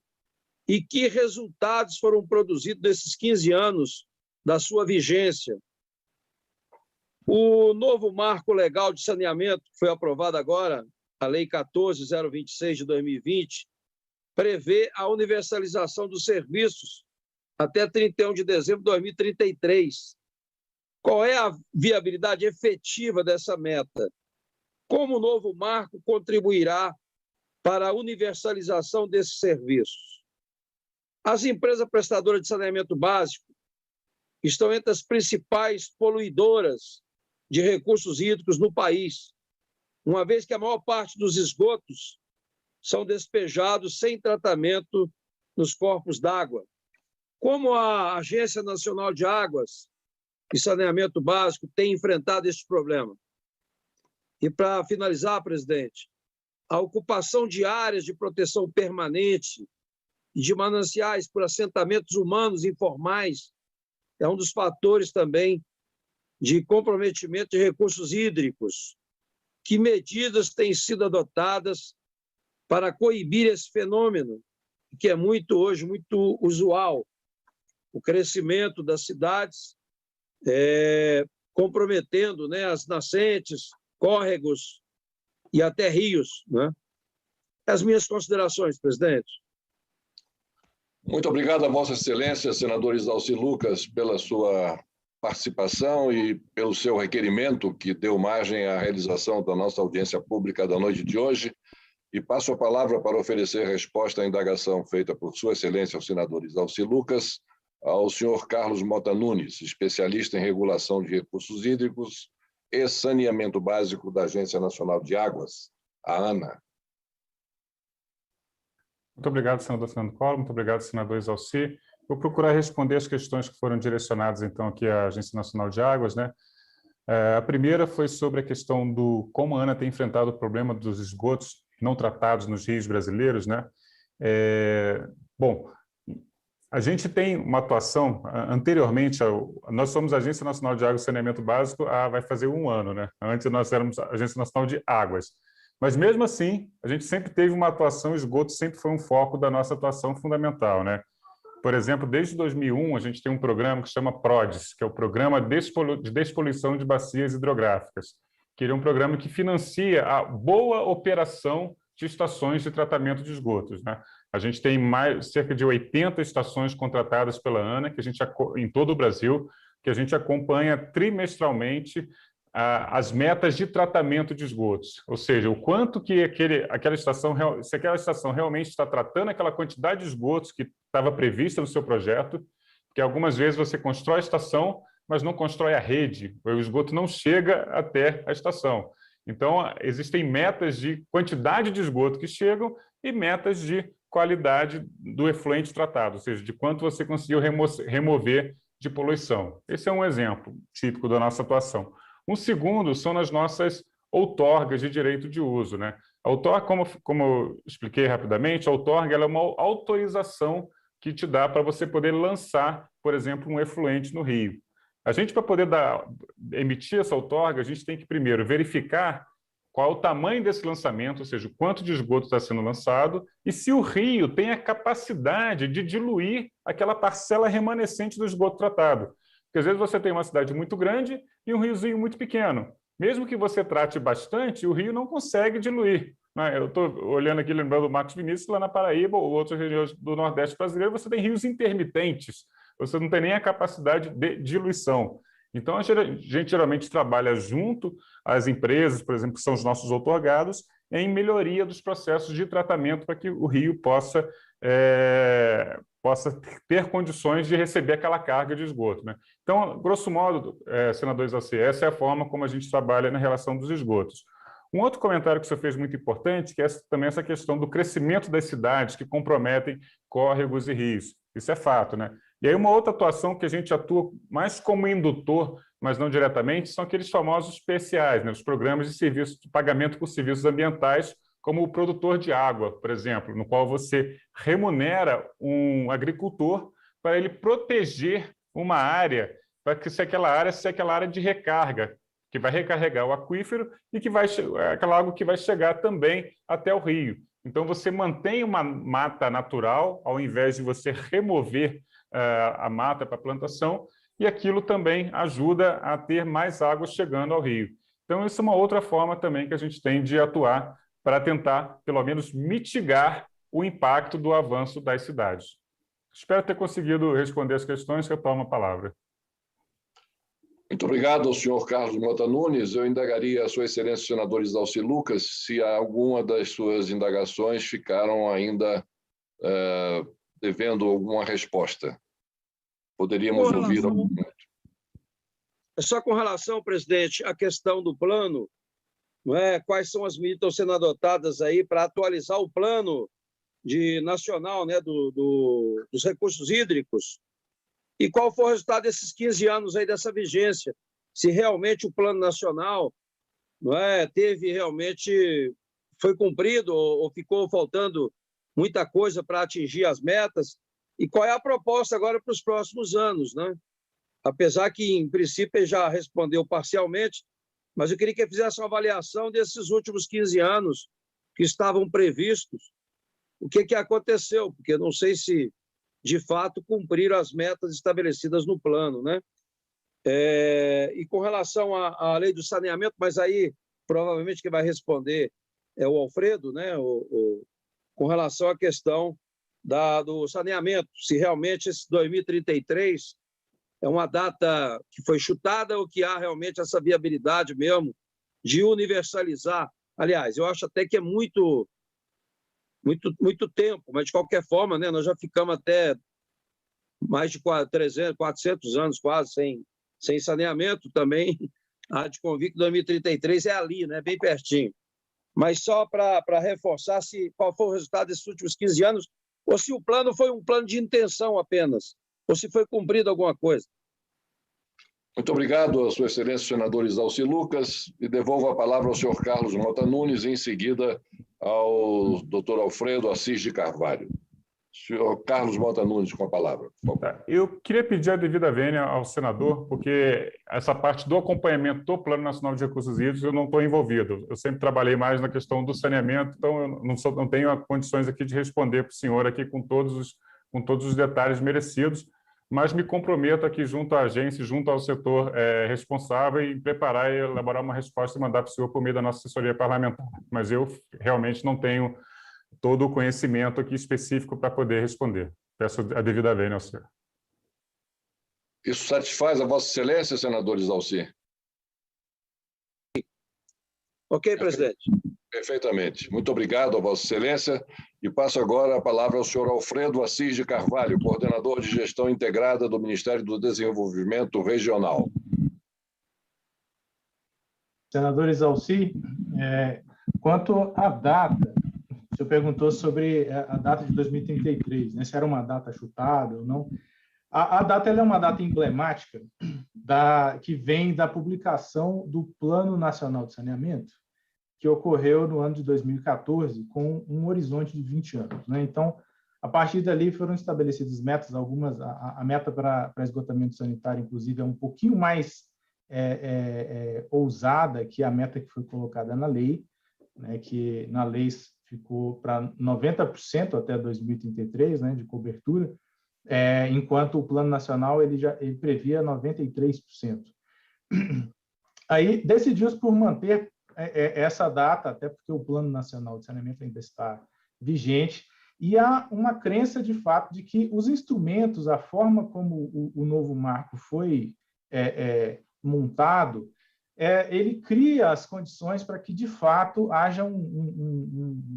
Speaker 6: e que resultados foram produzidos nesses 15 anos da sua vigência? O novo marco legal de saneamento, que foi aprovado agora, a Lei 14.026 de 2020, prevê a universalização dos serviços até 31 de dezembro de 2033. Qual é a viabilidade efetiva dessa meta? Como o novo marco contribuirá para a universalização desses serviços? As empresas prestadoras de saneamento básico estão entre as principais poluidoras de recursos hídricos no país, uma vez que a maior parte dos esgotos são despejados sem tratamento nos corpos d'água. Como a Agência Nacional de Águas e Saneamento Básico tem enfrentado esse problema? E, para finalizar, presidente, a ocupação de áreas de proteção permanente e de mananciais por assentamentos humanos informais é um dos fatores também de comprometimento de recursos hídricos. Que medidas têm sido adotadas para coibir esse fenômeno, que é hoje muito usual? O crescimento das cidades comprometendo, né, as nascentes, córregos e até rios, né? As minhas considerações, presidente.
Speaker 1: Muito obrigado a Vossa Excelência, senador Isalci Lucas, pela sua participação e pelo seu requerimento que deu margem à realização da nossa audiência pública da noite de hoje. E passo a palavra para oferecer resposta à indagação feita por Sua Excelência, o senador Isalci Lucas, ao senhor Carlos Mota Nunes, especialista em regulação de recursos hídricos e saneamento básico da Agência Nacional de Águas, a ANA.
Speaker 3: Muito obrigado, senador Fernando Collor. Muito obrigado, senador Isalci. Vou procurar responder as questões que foram direcionadas, então, aqui à Agência Nacional de Águas, né? A primeira foi sobre a questão do como a ANA tem enfrentado o problema dos esgotos não tratados nos rios brasileiros, né? Bom, a gente tem uma atuação, anteriormente, nós somos a Agência Nacional de Águas e Saneamento Básico vai fazer 1 ano, né? Antes nós éramos a Agência Nacional de Águas. Mas, mesmo assim, a gente sempre teve uma atuação, esgoto sempre foi um foco da nossa atuação fundamental, né? Por exemplo, desde 2001, a gente tem um programa que chama PRODES, que é o Programa de Despoluição de Bacias Hidrográficas, que é um programa que financia a boa operação de estações de tratamento de esgotos, né? A gente tem cerca de 80 estações contratadas pela ANA, que a gente, em todo o Brasil, que a gente acompanha trimestralmente as metas de tratamento de esgotos, ou seja, o quanto que aquela estação, se aquela estação realmente está tratando aquela quantidade de esgotos que estava prevista no seu projeto, porque algumas vezes você constrói a estação, mas não constrói a rede, o esgoto não chega até a estação. Então, existem metas de quantidade de esgoto que chegam e metas de qualidade do efluente tratado, ou seja, de quanto você conseguiu remover de poluição. Esse é um exemplo típico da nossa atuação. Um segundo são nas nossas outorgas de direito de uso, né? A outorga, como eu expliquei rapidamente, a outorga ela é uma autorização que te dá para você poder lançar, por exemplo, um efluente no rio. A gente, para poder emitir essa outorga, a gente tem que primeiro verificar qual é o tamanho desse lançamento, ou seja, o quanto de esgoto está sendo lançado, e se o rio tem a capacidade de diluir aquela parcela remanescente do esgoto tratado. Porque às vezes você tem uma cidade muito grande e um riozinho muito pequeno. Mesmo que você trate bastante, o rio não consegue diluir, né? Eu estou olhando aqui, lembrando do Marcos Vinícius, lá na Paraíba ou outras regiões do Nordeste brasileiro, você tem rios intermitentes, você não tem nem a capacidade de diluição. Então, a gente geralmente trabalha junto às empresas, por exemplo, que são os nossos outorgados, em melhoria dos processos de tratamento para que o rio possa ter condições de receber aquela carga de esgoto, né? Então, grosso modo, senador Isalci, essa é a forma como a gente trabalha na relação dos esgotos. Um outro comentário que o senhor fez muito importante, que é também essa questão do crescimento das cidades que comprometem córregos e rios. Isso é fato, né? E aí uma outra atuação que a gente atua mais como indutor, mas não diretamente, são aqueles famosos PSAs, né? Os programas de serviço de pagamento por serviços ambientais, como o produtor de água, por exemplo, no qual você remunera um agricultor para ele proteger uma área, para que se aquela área de recarga, que vai recarregar o aquífero e que aquela água que vai chegar também até o rio. Então, você mantém uma mata natural, ao invés de você remover a mata para a plantação, e aquilo também ajuda a ter mais água chegando ao rio. Então, isso é uma outra forma também que a gente tem de atuar para tentar, pelo menos, mitigar o impacto do avanço das cidades. Espero ter conseguido responder as questões, que eu tomo a palavra.
Speaker 1: Muito obrigado ao senhor Carlos Mota Nunes. Eu indagaria a sua excelência, senador Isalci Lucas, se alguma das suas indagações ficaram ainda devendo alguma resposta. Poderíamos ouvir algum momento.
Speaker 6: Só com relação, presidente, à questão do plano, não é? Quais são as medidas que estão sendo adotadas aí para atualizar o plano nacional, né, dos recursos hídricos? E qual foi o resultado desses 15 anos aí dessa vigência? Se realmente o plano nacional, não é, foi cumprido ou ficou faltando muita coisa para atingir as metas? E qual é a proposta agora para os próximos anos, né? Apesar que, em princípio, ele já respondeu parcialmente, mas eu queria que ele fizesse uma avaliação desses últimos 15 anos que estavam previstos. O que aconteceu? Porque eu não sei se, de fato, cumpriram as metas estabelecidas no plano, né? E com relação à lei do saneamento, mas aí, provavelmente, quem vai responder é o Alfredo, né? Com relação à questão do saneamento, se realmente esse 2033 é uma data que foi chutada ou que há realmente essa viabilidade mesmo de universalizar. Aliás, eu acho até que é muito tempo, mas de qualquer forma, né, nós já ficamos até mais de 400 anos quase sem saneamento também. Há de convir que 2033 é ali, né, bem pertinho. Mas só para reforçar qual foi o resultado desses últimos 15 anos, ou se o plano foi um plano de intenção apenas, ou se foi cumprido alguma coisa.
Speaker 1: Muito obrigado a sua excelência, senador Isalci Lucas, e devolvo a palavra ao senhor Carlos Mota Nunes, e em seguida ao doutor Alfredo Assis de Carvalho. Senhor Carlos Mota Nunes, com a palavra, por favor.
Speaker 3: Eu queria pedir a devida vênia ao senador, porque essa parte do acompanhamento do Plano Nacional de Recursos Hídricos eu não estou envolvido. Eu sempre trabalhei mais na questão do saneamento, então eu não tenho condições aqui de responder para o senhor aqui com todos os detalhes merecidos, mas me comprometo aqui junto à agência, junto ao setor responsável, em preparar e elaborar uma resposta e mandar para o senhor por meio da nossa assessoria parlamentar. Mas eu realmente não tenho todo o conhecimento aqui específico para poder responder. Peço a devida vênia ao senhor.
Speaker 1: Isso satisfaz a Vossa Excelência, senador Isalci?
Speaker 6: Ok, presidente.
Speaker 1: Perfeitamente. Muito obrigado a Vossa Excelência. E passo agora a palavra ao senhor Alfredo Assis de Carvalho, coordenador de gestão integrada do Ministério do Desenvolvimento Regional.
Speaker 2: Senador Isalci, quanto à data, o senhor perguntou sobre a data de 2033, né, se era uma data chutada ou não. A data ela é uma data emblemática que vem da publicação do Plano Nacional de Saneamento, que ocorreu no ano de 2014, com um horizonte de 20 anos. Né? Então, a partir dali foram estabelecidas metas, a meta para esgotamento sanitário, inclusive, é um pouquinho mais ousada que a meta que foi colocada na lei, né? Que na lei ficou para 90% até 2033, né, de cobertura, enquanto o Plano Nacional ele previa 93%. Aí decidiu-se por manter essa data, até porque o Plano Nacional de Saneamento ainda está vigente, e há uma crença, de fato, de que os instrumentos, a forma como o novo marco foi montado, ele cria as condições para que, de fato, haja um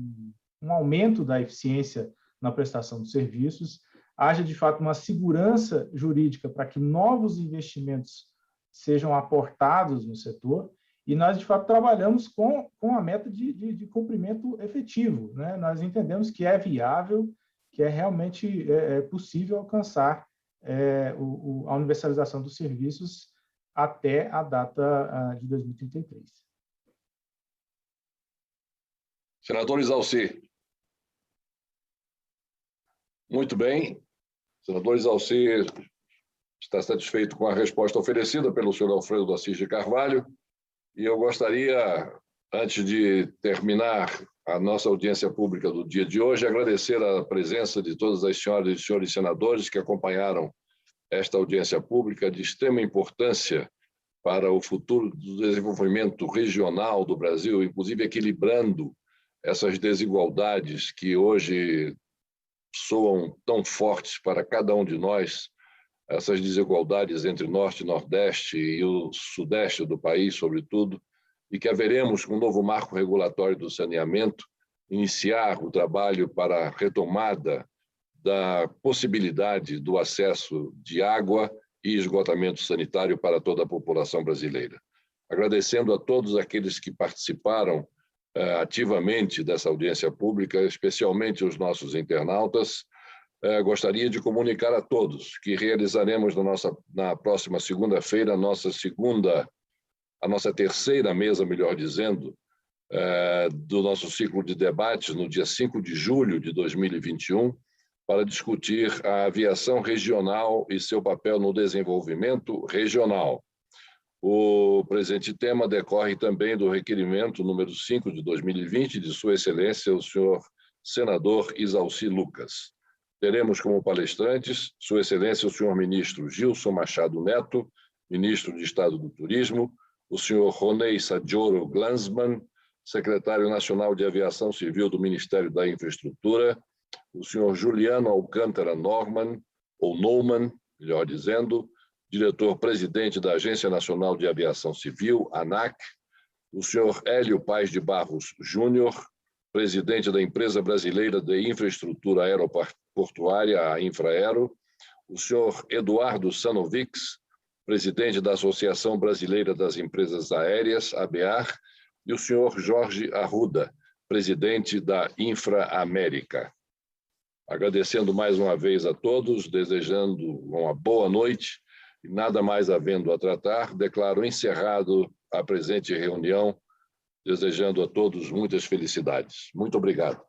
Speaker 2: aumento da eficiência na prestação de serviços, haja, de fato, uma segurança jurídica para que novos investimentos sejam aportados no setor, e nós, de fato, trabalhamos com a meta de cumprimento efetivo. Né? Nós entendemos que é viável, que é realmente possível alcançar a universalização dos serviços até a data de 2033.
Speaker 1: Senador Isalci. Muito bem. O senador Isalci está satisfeito com a resposta oferecida pelo senhor Alfredo Assis de Carvalho. E eu gostaria, antes de terminar a nossa audiência pública do dia de hoje, agradecer a presença de todas as senhoras e senhores senadores que acompanharam esta audiência pública de extrema importância para o futuro do desenvolvimento regional do Brasil, inclusive equilibrando essas desigualdades que hoje soam tão fortes para cada um de nós, essas desigualdades entre Norte e Nordeste e o Sudeste do país, sobretudo, e que haveremos, com o novo marco regulatório do saneamento, iniciar o trabalho para a retomada da possibilidade do acesso de água e esgotamento sanitário para toda a população brasileira. Agradecendo a todos aqueles que participaram ativamente dessa audiência pública, especialmente os nossos internautas, gostaria de comunicar a todos que realizaremos na próxima segunda-feira a nossa terceira mesa, melhor dizendo, do nosso ciclo de debates, no dia 5 de julho de 2021, para discutir a aviação regional e seu papel no desenvolvimento regional. O presente tema decorre também do requerimento número 5 de 2020 de Sua Excelência, o senhor senador Isalci Lucas. Teremos como palestrantes Sua Excelência o senhor ministro Gilson Machado Neto, ministro de Estado do Turismo, o senhor Ronei Sadjoro Glansman, secretário nacional de Aviação Civil do Ministério da Infraestrutura, o senhor Juliano Alcântara Norman, ou Neumann, melhor dizendo, diretor-presidente da Agência Nacional de Aviação Civil, ANAC, o senhor Hélio Paes de Barros Júnior, presidente da Empresa Brasileira de Infraestrutura Aeroportuária, a Infraero, o senhor Eduardo Sanovics, presidente da Associação Brasileira das Empresas Aéreas, ABAR, e o senhor Jorge Arruda, presidente da Infra-América. Agradecendo mais uma vez a todos, desejando uma boa noite e nada mais havendo a tratar, declaro encerrado a presente reunião, desejando a todos muitas felicidades. Muito obrigado.